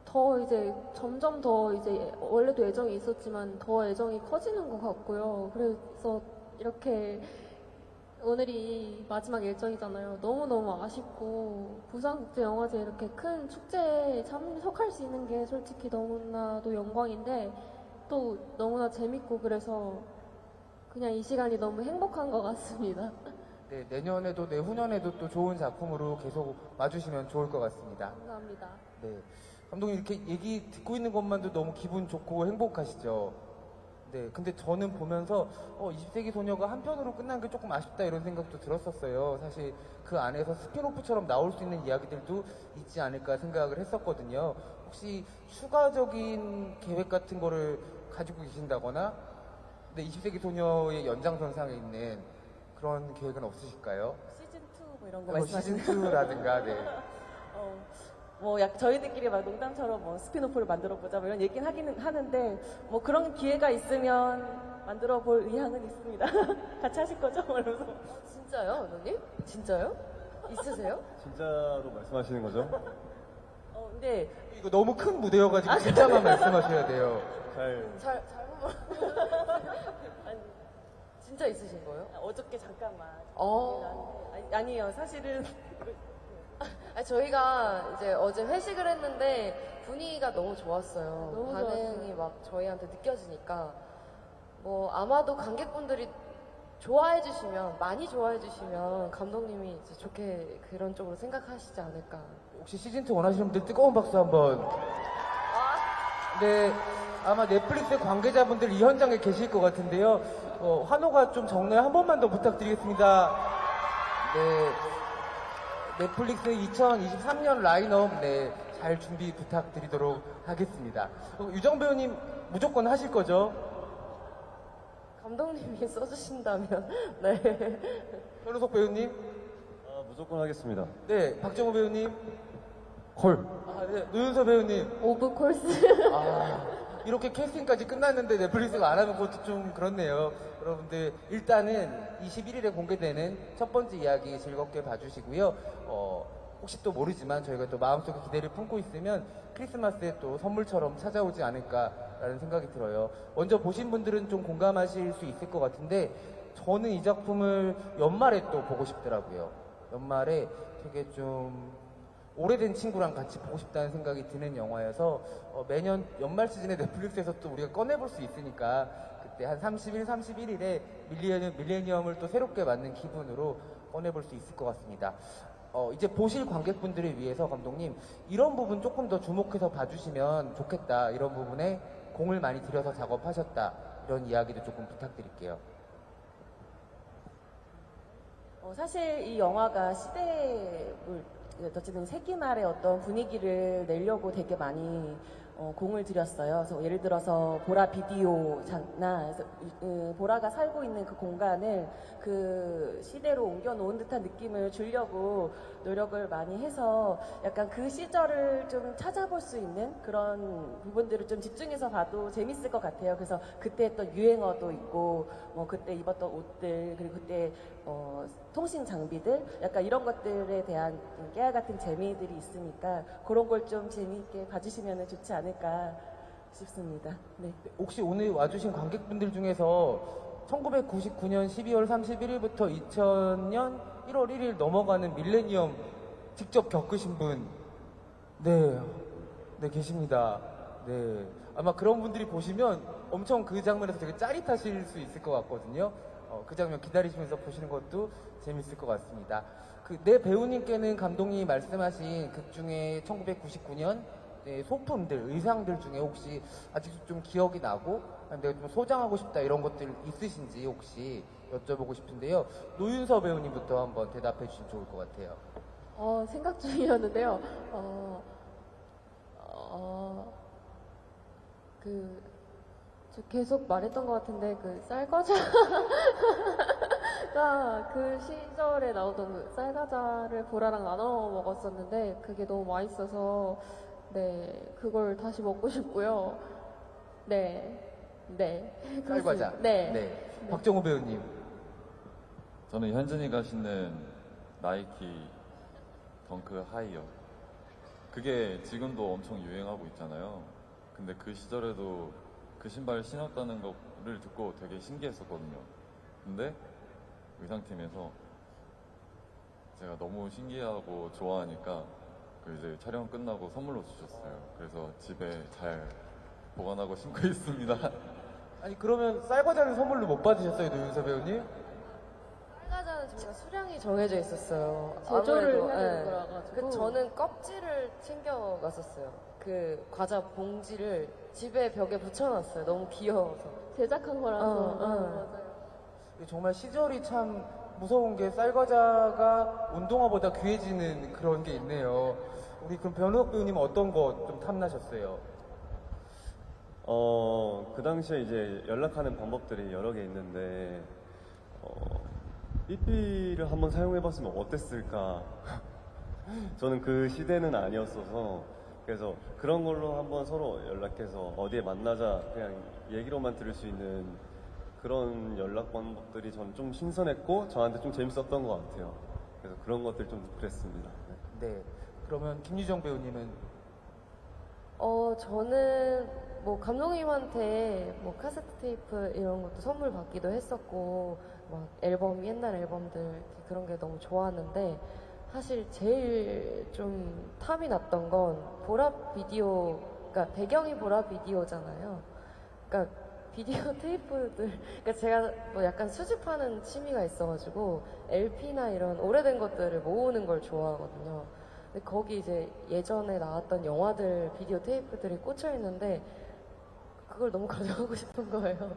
[SPEAKER 7] 더 이제 점점 더 이제 원래도 애정이 있었지만 더 애정이 커지는 것 같고요. 그래서 이렇게 오늘이 마지막 일정이잖아요. 너무너무 아쉽고, 부산국제영화제 이렇게 큰 축제에 참석할 수 있는 게 솔직히 너무나도 영광인데 또 너무나 재밌고, 그래서 그냥 이 시간이 너무 행복한 것 같습니다.
[SPEAKER 2] 네, 내년에도 내후년에도 또 좋은 작품으로 계속 와주시면 좋을 것 같습니다.
[SPEAKER 7] 감사합니다.
[SPEAKER 2] 네, 감독님 이렇게 얘기 듣고 있는 것만도 너무 기분 좋고 행복하시죠? 네, 근데 저는 보면서 20세기 소녀가 한편으로 끝난 게 조금 아쉽다 이런 생각도 들었었어요. 사실 그 안에서 스피노프처럼 나올 수 있는 이야기들도 있지 않을까 생각을 했었거든요. 혹시 추가적인 계획 같은 거를 가지고 계신다거나, 네, 20세기 소녀의 연장선상에 있는 그런 계획은 없으실까요?
[SPEAKER 3] 시즌 2 뭐 이런 거
[SPEAKER 2] 뭐
[SPEAKER 3] 말씀하시는
[SPEAKER 2] 시즌2라든가, 네.
[SPEAKER 3] 저희들끼리 막 농담처럼 스피노프를 만들어 보자 뭐 이런 얘기는 하기는 하는데, 뭐 그런 기회가 있으면 만들어 볼 의향은 있습니다. 같이 하실 거죠? 이러면서.
[SPEAKER 4] 진짜요, 누님? 진짜요? 있으세요?
[SPEAKER 5] 진짜로 말씀하시는 거죠?
[SPEAKER 3] 근데
[SPEAKER 2] 이거 너무 큰 무대여가지고 진짜만 말씀하셔야 돼요.
[SPEAKER 4] 잘못 진짜 있으신 거예요?
[SPEAKER 3] 어저께 잠깐만.
[SPEAKER 4] 어.
[SPEAKER 3] 아니에요. 사실은
[SPEAKER 4] 저희가 이제 어제 회식을 했는데 분위기가 너무 좋았어요.
[SPEAKER 7] 너무
[SPEAKER 4] 반응이 막 저희한테 느껴지니까 뭐 아마도 관객분들이 많이 좋아해 주시면 감독님이 이제 좋게 그런 쪽으로 생각하시지 않을까.
[SPEAKER 2] 혹시 시즌2 원하시는 분들 뜨거운 박수 한번. 네, 아마 넷플릭스 관계자분들 이 현장에 계실 것 같은데요. 환호가 좀 적나요? 한 번만 더 부탁드리겠습니다. 네, 넷플릭스 2023년 라인업, 네, 잘 준비 부탁드리도록 하겠습니다. 유정 배우님 무조건 하실 거죠?
[SPEAKER 4] 감독님이 써주신다면 네.
[SPEAKER 2] 현우석 배우님?
[SPEAKER 5] 무조건 하겠습니다.
[SPEAKER 2] 네, 박정호 배우님? 콜. 네, 노윤서 배우님?
[SPEAKER 7] 오브 콜스.
[SPEAKER 2] 이렇게 캐스팅까지 끝났는데 넷플릭스가 안 하면 그것도 좀 그렇네요. 여러분들 일단은 21일에 공개되는 첫 번째 이야기 즐겁게 봐주시고요. 혹시 또 모르지만 저희가 또 마음속에 기대를 품고 있으면 크리스마스에 또 선물처럼 찾아오지 않을까라는 생각이 들어요. 먼저 보신 분들은 좀 공감하실 수 있을 것 같은데 저는 이 작품을 연말에 또 보고 싶더라고요. 연말에 되게 좀 오래된 친구랑 같이 보고 싶다는 생각이 드는 영화여서 매년 연말 시즌에 넷플릭스에서 또 우리가 꺼내볼 수 있으니까 그때 한 31일에 밀레니엄을 또 새롭게 만든 기분으로 꺼내볼 수 있을 것 같습니다. 이제 보실 관객분들을 위해서 감독님 이런 부분 조금 더 주목해서 봐주시면 좋겠다, 이런 부분에 공을 많이 들여서 작업하셨다, 이런 이야기도 조금 부탁드릴게요.
[SPEAKER 3] 사실 이 영화가 시대를 어쨌든 세기말의 어떤 분위기를 내려고 되게 많이 공을 들였어요. 그래서 예를 들어서 보라 비디오잖아. 그래서 보라가 살고 있는 그 공간을 그 시대로 옮겨놓은 듯한 느낌을 주려고 노력을 많이 해서 약간 그 시절을 좀 찾아볼 수 있는 그런 부분들을 좀 집중해서 봐도 재밌을 것 같아요. 그래서 그때 했던 유행어도 있고, 뭐 그때 입었던 옷들, 그리고 그때 통신 장비들, 약간 이런 것들에 대한 깨알 같은 재미들이 있으니까 그런 걸 좀 재미있게 봐주시면 좋지 않을까 싶습니다. 네.
[SPEAKER 2] 혹시 오늘 와주신 관객분들 중에서 1999년 12월 31일부터 2000년 1월 1일 넘어가는 밀레니엄 직접 겪으신 분, 네, 계십니다. 네, 아마 그런 분들이 보시면 엄청 그 장면에서 되게 짜릿하실 수 있을 것 같거든요. 그 장면 기다리시면서 보시는 것도 재밌을 것 같습니다. 그 내 배우님께는 감독님이 말씀하신 극 중에 1999년 소품들, 의상들 중에 혹시 아직도 좀 기억이 나고 내가 좀 소장하고 싶다 이런 것들 있으신지 혹시 여쭤보고 싶은데요. 노윤서 배우님부터 한번 대답해 주시면 좋을 것 같아요.
[SPEAKER 7] 생각 중이었는데요. 저 계속 말했던 것 같은데, 그 쌀과자가 그 시절에 나오던 그 쌀과자를 보라랑 나눠 먹었었는데, 그게 너무 맛있어서, 네, 그걸 다시 먹고 싶고요. 네.
[SPEAKER 2] 쌀과자.
[SPEAKER 7] 그렇습니다. 네.
[SPEAKER 2] 박정우 배우님.
[SPEAKER 6] 저는 현진이가 신는 나이키 덩크 하이어. 그게 지금도 엄청 유행하고 있잖아요. 근데 그 시절에도 그 신발을 신었다는 거를 듣고 되게 신기했었거든요. 근데 의상팀에서 제가 너무 신기하고 좋아하니까 그 이제 촬영 끝나고 선물로 주셨어요. 그래서 집에 잘 보관하고 신고 있습니다.
[SPEAKER 2] 아니 그러면 쌀과자는 선물로 못 받으셨어요, 노윤서 배우님?
[SPEAKER 4] 쌀과자는 저희가 수량이 정해져 있었어요.
[SPEAKER 7] 제조를
[SPEAKER 4] 아무래도,
[SPEAKER 7] 해야 되는
[SPEAKER 4] 예.
[SPEAKER 7] 거라가지고.
[SPEAKER 4] 저는 껍질을 챙겨갔었어요. 그 과자 봉지를 집에 벽에 붙여놨어요. 너무 귀여워서.
[SPEAKER 7] 제작한 거라서.
[SPEAKER 4] 맞아요.
[SPEAKER 2] 정말 시절이 참 무서운 게 쌀과자가 운동화보다 귀해지는 그런 게 있네요. 우리 그럼 변호석 배우님은 어떤 거 좀 탐나셨어요?
[SPEAKER 5] 그 당시에 이제 연락하는 방법들이 여러 개 있는데, 삐삐를 한번 사용해봤으면 어땠을까? 저는 그 시대는 아니었어서, 그래서 그런 걸로 한번 서로 연락해서 어디에 만나자, 그냥 얘기로만 들을 수 있는 그런 연락 방법들이 저는 좀 신선했고, 저한테 좀 재밌었던 것 같아요. 그래서 그런 것들 좀 그랬습니다.
[SPEAKER 2] 네. 그러면 김유정 배우님은
[SPEAKER 4] 저는 뭐 감독님한테 뭐 카세트 테이프 이런 것도 선물 받기도 했었고, 막 앨범, 옛날 앨범들 이렇게 그런 게 너무 좋았는데, 사실 제일 좀 탐이 났던 건 보라 비디오, 그러니까 배경이 보라 비디오잖아요. 그러니까 비디오 테이프들, 그러니까 제가 뭐 약간 수집하는 취미가 있어가지고 LP나 이런 오래된 것들을 모으는 걸 좋아하거든요. 근데 거기 이제 예전에 나왔던 영화들 비디오 테이프들이 꽂혀 있는데 그걸 너무 가져가고 싶은 거예요.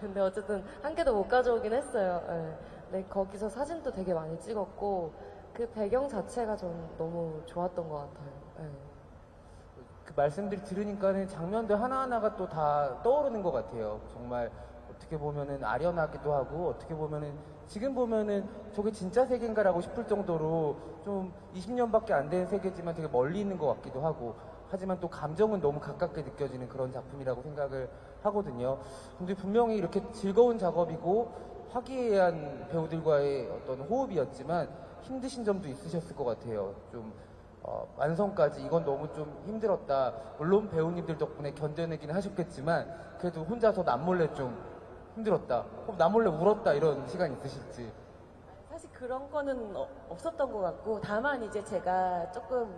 [SPEAKER 4] 근데 어쨌든 한 개도 못 가져오긴 했어요. 예. 근데 거기서 사진도 되게 많이 찍었고 그 배경 자체가 전 너무 좋았던 것 같아요. 예.
[SPEAKER 2] 그 말씀들 들으니까는 장면들 하나하나가 또 다 떠오르는 것 같아요. 정말 어떻게 보면은 아련하기도 하고 어떻게 보면은 지금 보면은 저게 진짜 세계인가라고 싶을 정도로 좀 20년밖에 안 된 세계지만 되게 멀리 있는 것 같기도 하고 하지만 또 감정은 너무 가깝게 느껴지는 그런 작품이라고 생각을 하거든요. 근데 분명히 이렇게 즐거운 작업이고 화기애애한 배우들과의 어떤 호흡이었지만 힘드신 점도 있으셨을 것 같아요. 좀 완성까지 이건 너무 좀 힘들었다. 물론 배우님들 덕분에 견뎌내긴 하셨겠지만 그래도 혼자서 남몰래 좀 힘들었다. 혹 남몰래 울었다 이런 시간 있으실지.
[SPEAKER 3] 사실 그런 거는 없었던 것 같고, 다만 이제 제가 조금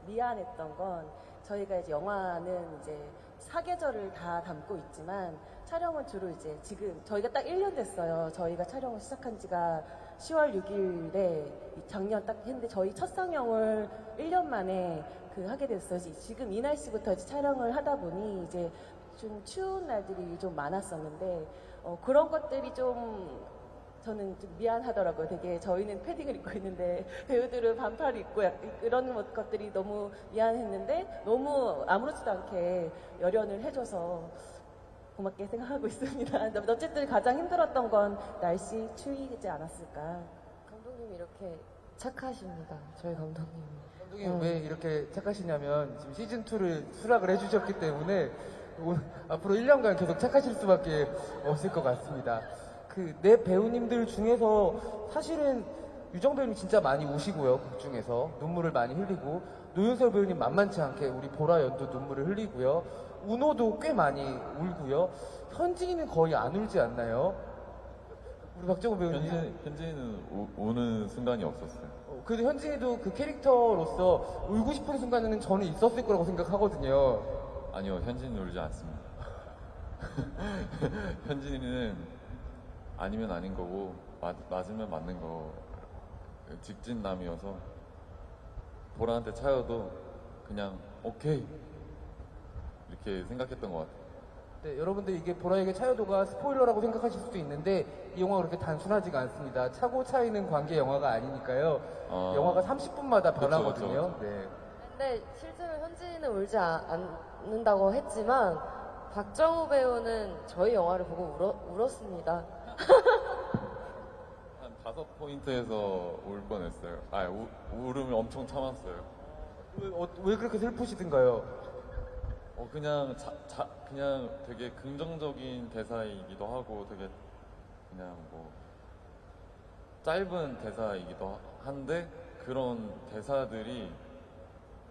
[SPEAKER 3] 미안했던 건 저희가 이제 영화는 이제 사계절을 다 담고 있지만 촬영은 주로 이제 지금 저희가 딱 1년 됐어요. 저희가 촬영을 시작한 지가 10월 6일에 작년 딱 했는데 저희 첫 상영을 1년 만에 하게 됐어요. 지금 이 날씨부터 이제 촬영을 하다 보니 이제 좀 추운 날들이 좀 많았었는데 그런 것들이 좀 저는 좀 미안하더라고요. 되게 저희는 패딩을 입고 있는데 배우들은 반팔 입고 이런 것들이 너무 미안했는데 너무 아무렇지도 않게 열연을 해줘서 고맙게 생각하고 있습니다. 어쨌든 가장 힘들었던 건 날씨 추위이지 않았을까.
[SPEAKER 4] 감독님이 이렇게 착하십니다. 저희 감독님이.
[SPEAKER 2] 감독님 왜 이렇게 착하시냐면 지금 시즌2를 수락을 해주셨기 때문에 앞으로 1년간 계속 착하실 수밖에 없을 것 같습니다. 그 내 배우님들 중에서 사실은 유정 배우님 진짜 많이 우시고요. 극 중에서 눈물을 많이 흘리고 노윤설 배우님 만만치 않게 우리 보라 연도 눈물을 흘리고요. 운호도 꽤 많이 울고요. 현진이는 거의 안 울지 않나요? 우리 박정우 배우님.
[SPEAKER 6] 현진이는 우는 순간이 없었어요.
[SPEAKER 2] 그래도 현진이도 그 캐릭터로서 울고 싶은 순간에는 저는 있었을 거라고 생각하거든요.
[SPEAKER 6] 아니요, 현진이는 울지 않습니다. 현진이는 아니면 아닌 거고 맞으면 맞는 거 직진남이어서 보라한테 차여도 그냥 오케이 이렇게 생각했던 것 같아요.
[SPEAKER 2] 네, 여러분들 이게 보라에게 차여도가 스포일러라고 생각하실 수도 있는데 이 영화가 그렇게 단순하지가 않습니다. 차고 차이는 관계 영화가 아니니까요. 영화가 30분마다 변하거든요.
[SPEAKER 6] 그쵸.
[SPEAKER 2] 네.
[SPEAKER 4] 근데 실제로 현진이는 울지 않는다고 했지만 박정우 배우는 저희 영화를 보고 울었습니다.
[SPEAKER 6] 한 5포인트에서 울 뻔했어요. 울음을 엄청 참았어요.
[SPEAKER 2] 왜 그렇게 슬프시던가요?
[SPEAKER 6] 그냥 되게 긍정적인 대사이기도 하고 되게 그냥 뭐 짧은 대사이기도 한데 그런 대사들이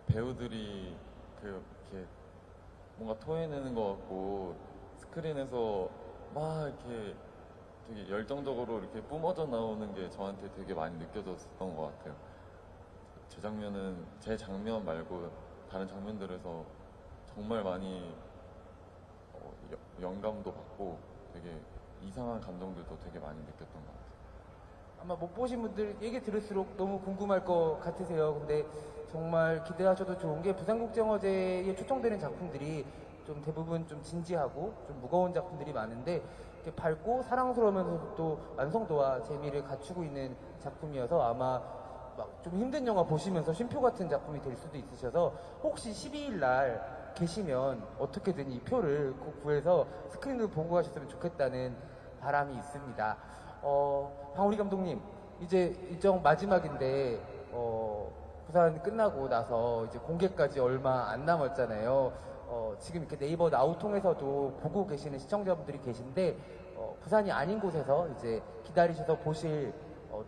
[SPEAKER 6] 배우들이 이렇게 뭔가 토해내는 것 같고 스크린에서 막 이렇게 되게 열정적으로 이렇게 뿜어져 나오는 게 저한테 되게 많이 느껴졌었던 것 같아요. 제 장면 말고 다른 장면들에서 정말 많이 영감도 받고 되게 이상한 감정들도 되게 많이 느꼈던 것 같아요.
[SPEAKER 2] 아마 못 보신 분들 얘기 들을수록 너무 궁금할 것 같으세요. 근데 정말 기대하셔도 좋은 게 부산국제영화제에 초청되는 작품들이 좀 대부분 좀 진지하고 좀 무거운 작품들이 많은데 이렇게 밝고 사랑스러우면서도 또 완성도와 재미를 갖추고 있는 작품이어서 아마 막 좀 힘든 영화 보시면서 쉼표 같은 작품이 될 수도 있으셔서 혹시 12일 날 계시면 어떻게든 이 표를 꼭 구해서 스크린으로 보고 가셨으면 좋겠다는 바람이 있습니다. 방우리 감독님, 이제 일정 마지막인데 부산 끝나고 나서 이제 공개까지 얼마 안 남았잖아요. 지금 이렇게 네이버 나우 통해서도 보고 계시는 시청자분들이 계신데 부산이 아닌 곳에서 이제 기다리셔서 보실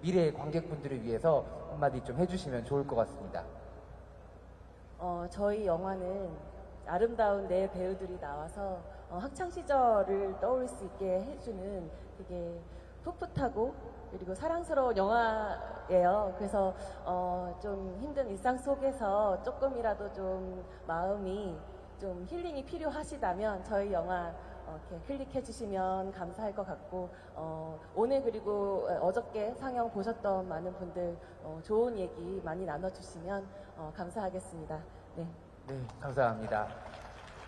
[SPEAKER 2] 미래의 관객분들을 위해서 한마디 좀 해주시면 좋을 것 같습니다.
[SPEAKER 3] 저희 영화는 아름다운 네 배우들이 나와서 학창 시절을 떠올릴 수 있게 해주는 되게 풋풋하고 그리고 사랑스러운 영화예요. 그래서 좀 힘든 일상 속에서 조금이라도 좀 마음이 좀 힐링이 필요하시다면 저희 영화 이렇게 클릭해 주시면 감사할 것 같고 오늘 그리고 어저께 상영 보셨던 많은 분들 좋은 얘기 많이 나눠주시면 감사하겠습니다. 네.
[SPEAKER 2] 네, 감사합니다.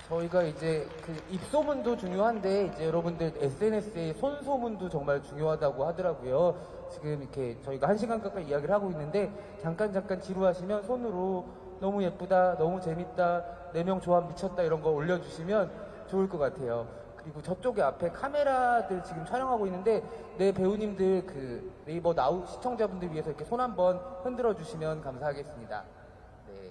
[SPEAKER 2] 저희가 이제 그 입소문도 중요한데 이제 여러분들 SNS의 손소문도 정말 중요하다고 하더라고요. 지금 이렇게 저희가 1시간 가까이 이야기를 하고 있는데 잠깐 지루하시면 손으로 너무 예쁘다, 너무 재밌다, 4명 조합 미쳤다 이런 거 올려주시면 좋을 것 같아요. 그리고 저쪽에 앞에 카메라들 지금 촬영하고 있는데 네 배우님들 그 네이버 나우 시청자분들 위해서 이렇게 손 한번 흔들어 주시면 감사하겠습니다. 네.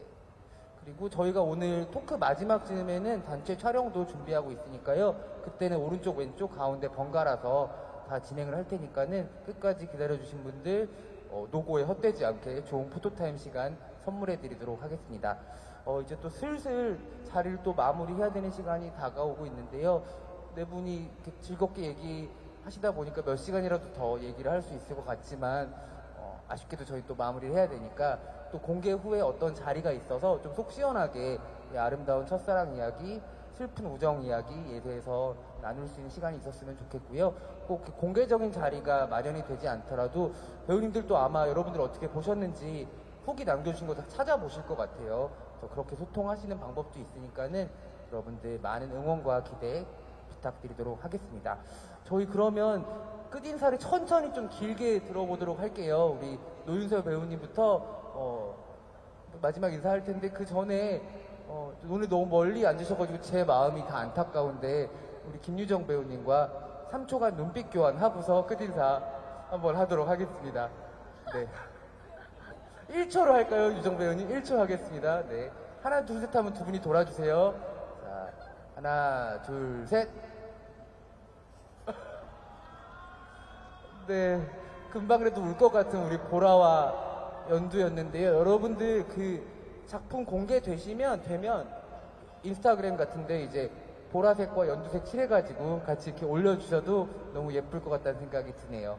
[SPEAKER 2] 그리고 저희가 오늘 토크 마지막 즈음에는 단체 촬영도 준비하고 있으니까요. 그때는 오른쪽 왼쪽 가운데 번갈아서 다 진행을 할 테니까는 끝까지 기다려주신 분들 노고에 헛되지 않게 좋은 포토타임 시간 선물해 드리도록 하겠습니다. 이제 또 슬슬 자리를 또 마무리해야 되는 시간이 다가오고 있는데요. 네 분이 이렇게 즐겁게 얘기하시다 보니까 몇 시간이라도 더 얘기를 할 수 있을 것 같지만 아쉽게도 저희 또 마무리를 해야 되니까 또 공개 후에 어떤 자리가 있어서 좀 속 시원하게 이 아름다운 첫사랑 이야기, 슬픈 우정 이야기에 대해서 나눌 수 있는 시간이 있었으면 좋겠고요. 꼭 공개적인 자리가 마련이 되지 않더라도 배우님들도 아마 여러분들 어떻게 보셨는지 후기 남겨주신 거 다 찾아보실 것 같아요. 또 그렇게 소통하시는 방법도 있으니까는 여러분들 많은 응원과 기대 부탁드리도록 하겠습니다. 저희 그러면 끝인사를 천천히 좀 길게 들어보도록 할게요. 우리 노윤서 배우님부터 마지막 인사할 텐데 그 전에 오늘 너무 멀리 앉으셔가지고 제 마음이 다 안타까운데 우리 김유정 배우님과 3초간 눈빛 교환 하고서 끝인사 한번 하도록 하겠습니다. 네. 1초로 할까요, 유정 배우님? 1초 하겠습니다. 네. 하나, 둘, 셋 하면 두 분이 돌아주세요. 자, 하나, 둘, 셋. 네. 금방 그래도 울 것 같은 우리 보라와 연두였는데요. 여러분들 그 작품 되면 인스타그램 같은데 이제 보라색과 연두색 칠해가지고 같이 이렇게 올려주셔도 너무 예쁠 것 같다는 생각이 드네요.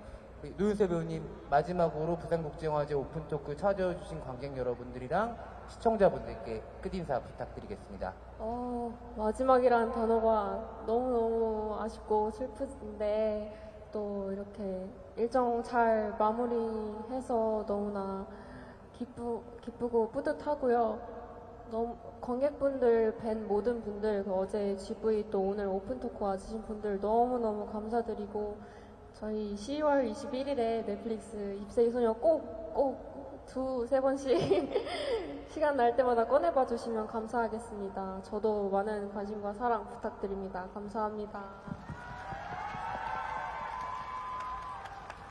[SPEAKER 2] 노윤세 배우님 마지막으로 부산국제영화제 오픈토크 찾아주신 관객 여러분들이랑 시청자분들께 끝인사 부탁드리겠습니다.
[SPEAKER 7] 마지막이라는 단어가 너무너무 아쉽고 슬픈데 또 이렇게 일정 잘 마무리해서 너무나 기쁘고 뿌듯하고요. 너무 관객분들 뵌 모든 분들, 어제 GV 또 오늘 오픈토크 와주신 분들 너무너무 감사드리고, 저희 10월 21일에 넷플릭스 입세기 소녀 꼭 두세 번씩 시간 날 때마다 꺼내봐 주시면 감사하겠습니다. 저도 많은 관심과 사랑 부탁드립니다. 감사합니다.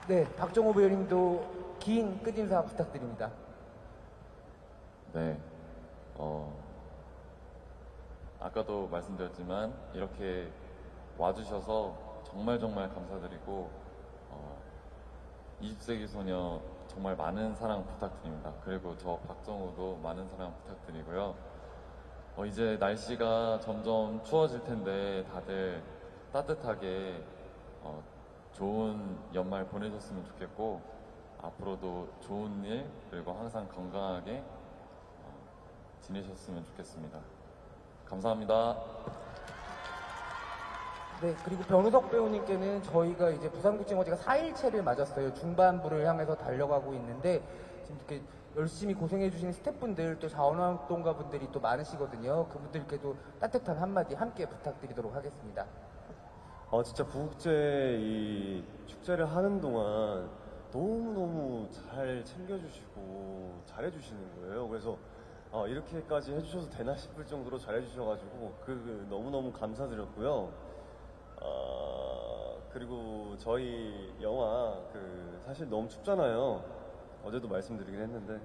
[SPEAKER 2] 네, 박정호 배우님도 긴 끝인사 부탁드립니다.
[SPEAKER 6] 네. 아까도 말씀드렸지만 이렇게 와주셔서 정말 감사드리고 20세기 소녀 정말 많은 사랑 부탁드립니다. 그리고 저 박정우도 많은 사랑 부탁드리고요. 이제 날씨가 점점 추워질 텐데 다들 따뜻하게 좋은 연말 보내셨으면 좋겠고, 앞으로도 좋은 일 그리고 항상 건강하게 지내셨으면 좋겠습니다. 감사합니다.
[SPEAKER 2] 네, 그리고 변우석 배우님께는 저희가 이제 부산국제영화제가 4일째를 맞았어요. 중반부를 향해서 달려가고 있는데, 지금 이렇게 열심히 고생해주시는 스태프분들, 또 자원활동가 분들이 또 많으시거든요. 그분들께도 따뜻한 한마디 함께 부탁드리도록 하겠습니다.
[SPEAKER 5] 진짜 부국제 이 축제를 하는 동안 너무너무 잘 챙겨주시고 잘해주시는 거예요. 그래서 이렇게까지 해주셔도 되나 싶을 정도로 잘해주셔가지고 너무너무 감사드렸고요. 그리고 저희 영화 사실 너무 춥잖아요. 어제도 말씀드리긴 했는데,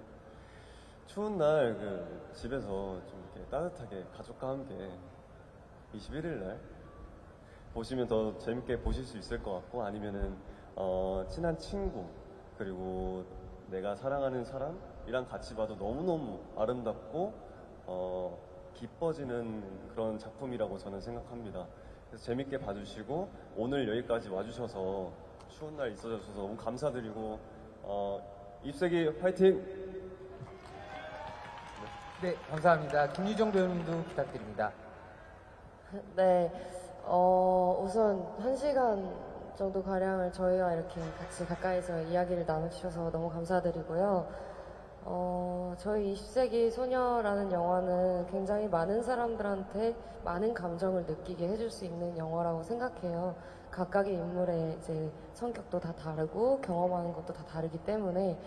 [SPEAKER 5] 추운 날 집에서 좀 이렇게 따뜻하게 가족과 함께 21일 날 보시면 더 재밌게 보실 수 있을 것 같고, 아니면은 친한 친구 그리고 내가 사랑하는 사람이랑 같이 봐도 너무너무 아름답고 기뻐지는 그런 작품이라고 저는 생각합니다. 그래서 재밌게 봐주시고, 오늘 여기까지 와주셔서 추운 날 있어주셔서 너무 감사드리고, 입세기 화이팅!
[SPEAKER 2] 네, 감사합니다. 김유정 배우님도 부탁드립니다.
[SPEAKER 4] 네, 우선 1시간 정도 가량을 저희와 이렇게 같이 가까이서 이야기를 나눠주셔서 너무 감사드리고요. 저희 20세기 소녀라는 영화는 굉장히 많은 사람들한테 많은 감정을 느끼게 해줄 수 있는 영화라고 생각해요. 각각의 인물의 이제 성격도 다 다르고 경험하는 것도 다 다르기 때문에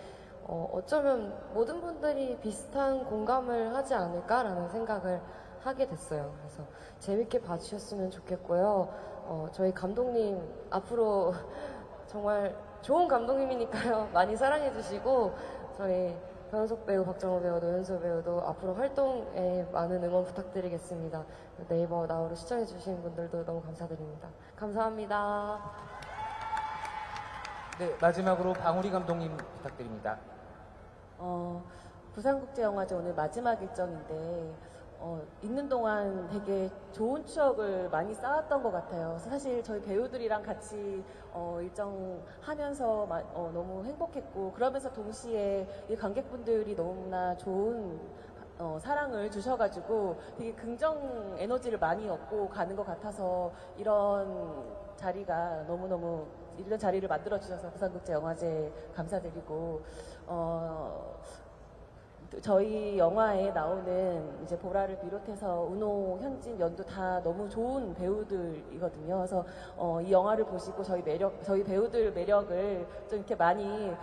[SPEAKER 4] 어쩌면 모든 분들이 비슷한 공감을 하지 않을까라는 생각을 하게 됐어요. 그래서 재밌게 봐주셨으면 좋겠고요. 저희 감독님 앞으로 정말 좋은 감독님이니까요. 많이 사랑해주시고, 저희 변우석 배우, 박정호 배우, 노현수 배우도 앞으로 활동에 많은 응원 부탁드리겠습니다. 네이버 나우로 시청해주신 분들도 너무 감사드립니다. 감사합니다.
[SPEAKER 2] 네, 마지막으로 방우리 감독님 부탁드립니다.
[SPEAKER 3] 부산국제영화제 오늘 마지막 일정인데 있는 동안 되게 좋은 추억을 많이 쌓았던 것 같아요. 사실 저희 배우들이랑 같이 일정 하면서 너무 행복했고, 그러면서 동시에 이 관객분들이 너무나 좋은 사랑을 주셔가지고 되게 긍정 에너지를 많이 얻고 가는 것 같아서, 이런 자리를 만들어주셔서 부산국제영화제 감사드리고, 저희 영화에 나오는 이제 보라를 비롯해서 은호, 현진, 연두 다 너무 좋은 배우들이거든요. 그래서 이 영화를 보시고 저희 배우들 매력을 좀 이렇게 많이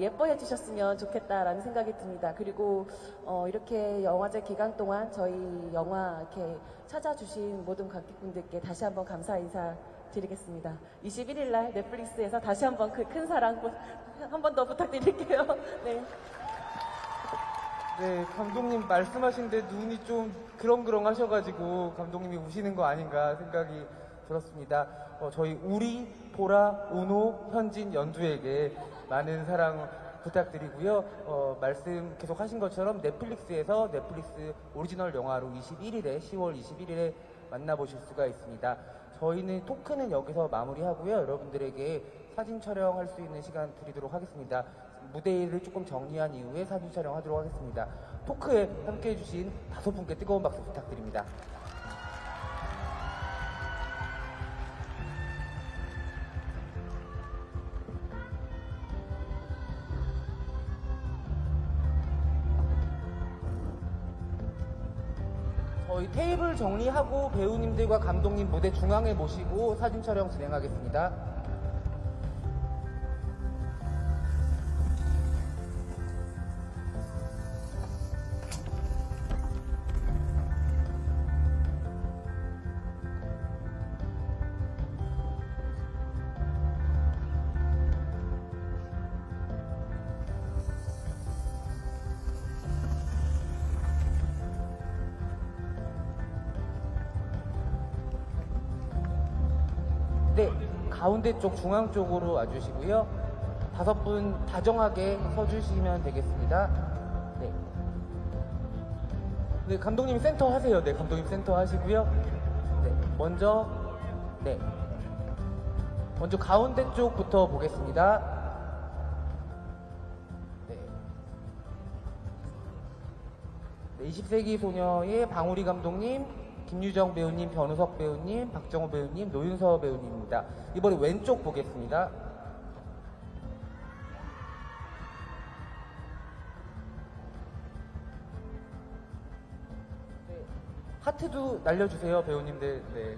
[SPEAKER 3] 예뻐해 주셨으면 좋겠다라는 생각이 듭니다. 그리고 이렇게 영화제 기간 동안 저희 영화 이렇게 찾아주신 모든 관객분들께 다시 한번 감사 인사 드리겠습니다. 21일 날 넷플릭스에서 다시 한번 그 큰 사랑 한 번 더 부탁드릴게요. 네.
[SPEAKER 2] 네, 감독님 말씀하신데 눈이 좀 그렁그렁 하셔가지고 감독님이 우시는 거 아닌가 생각이 들었습니다. 저희 우리, 보라, 은호, 현진, 연두에게 많은 사랑 부탁드리고요. 말씀 계속 하신 것처럼 넷플릭스에서 넷플릭스 오리지널 영화로 10월 21일에 만나보실 수가 있습니다. 저희는 토크는 여기서 마무리하고요. 여러분들에게 사진 촬영할 수 있는 시간 드리도록 하겠습니다. 무대를 조금 정리한 이후에 사진 촬영하도록 하겠습니다. 토크에 함께 해주신 5분께 뜨거운 박수 부탁드립니다. 저희 테이블 정리하고 배우님들과 감독님 무대 중앙에 모시고 사진 촬영 진행하겠습니다. 네, 가운데 쪽 중앙 쪽으로 와주시고요. 5분 다정하게 서주시면 되겠습니다. 네. 네, 감독님 센터 하세요. 네, 감독님 센터 하시고요. 네, 먼저 가운데 쪽부터 보겠습니다. 네. 네, 20세기 소녀의 방우리 감독님, 김유정 배우님, 변우석 배우님, 박정호 배우님, 노윤서 배우님입니다. 이번에 왼쪽 보겠습니다. 네, 하트도 날려주세요, 배우님들. 네.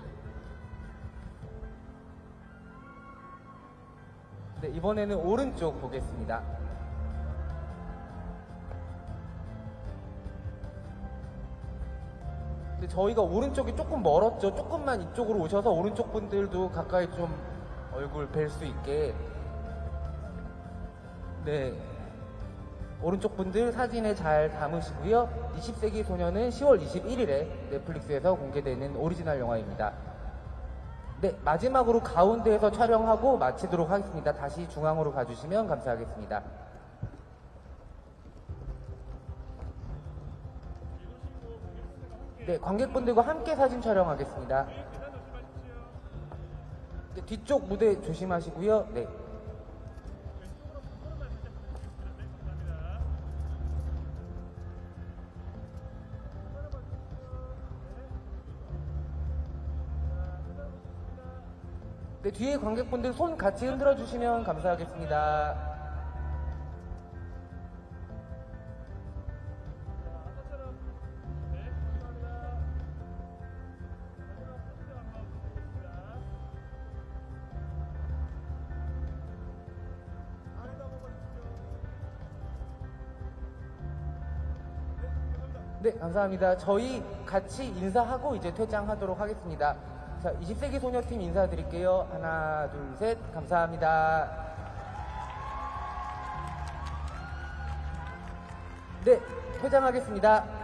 [SPEAKER 2] 네, 이번에는 오른쪽 보겠습니다. 근데 저희가 오른쪽이 조금 멀었죠. 조금만 이쪽으로 오셔서 오른쪽 분들도 가까이 좀 얼굴 뵐 수 있게. 네. 오른쪽 분들 사진에 잘 담으시고요. 20세기 소녀는 10월 21일에 넷플릭스에서 공개되는 오리지널 영화입니다. 네, 마지막으로 가운데에서 촬영하고 마치도록 하겠습니다. 다시 중앙으로 가주시면 감사하겠습니다. 네, 관객분들과 함께 사진 촬영하겠습니다. 네, 뒤쪽 무대 조심하시고요. 네. 네, 뒤에 관객분들 손 같이 흔들어 주시면 감사하겠습니다. 네, 감사합니다. 저희 같이 인사하고 이제 퇴장하도록 하겠습니다. 자, 20세기 소녀팀 인사드릴게요. 하나, 둘, 셋. 감사합니다. 네, 퇴장하겠습니다.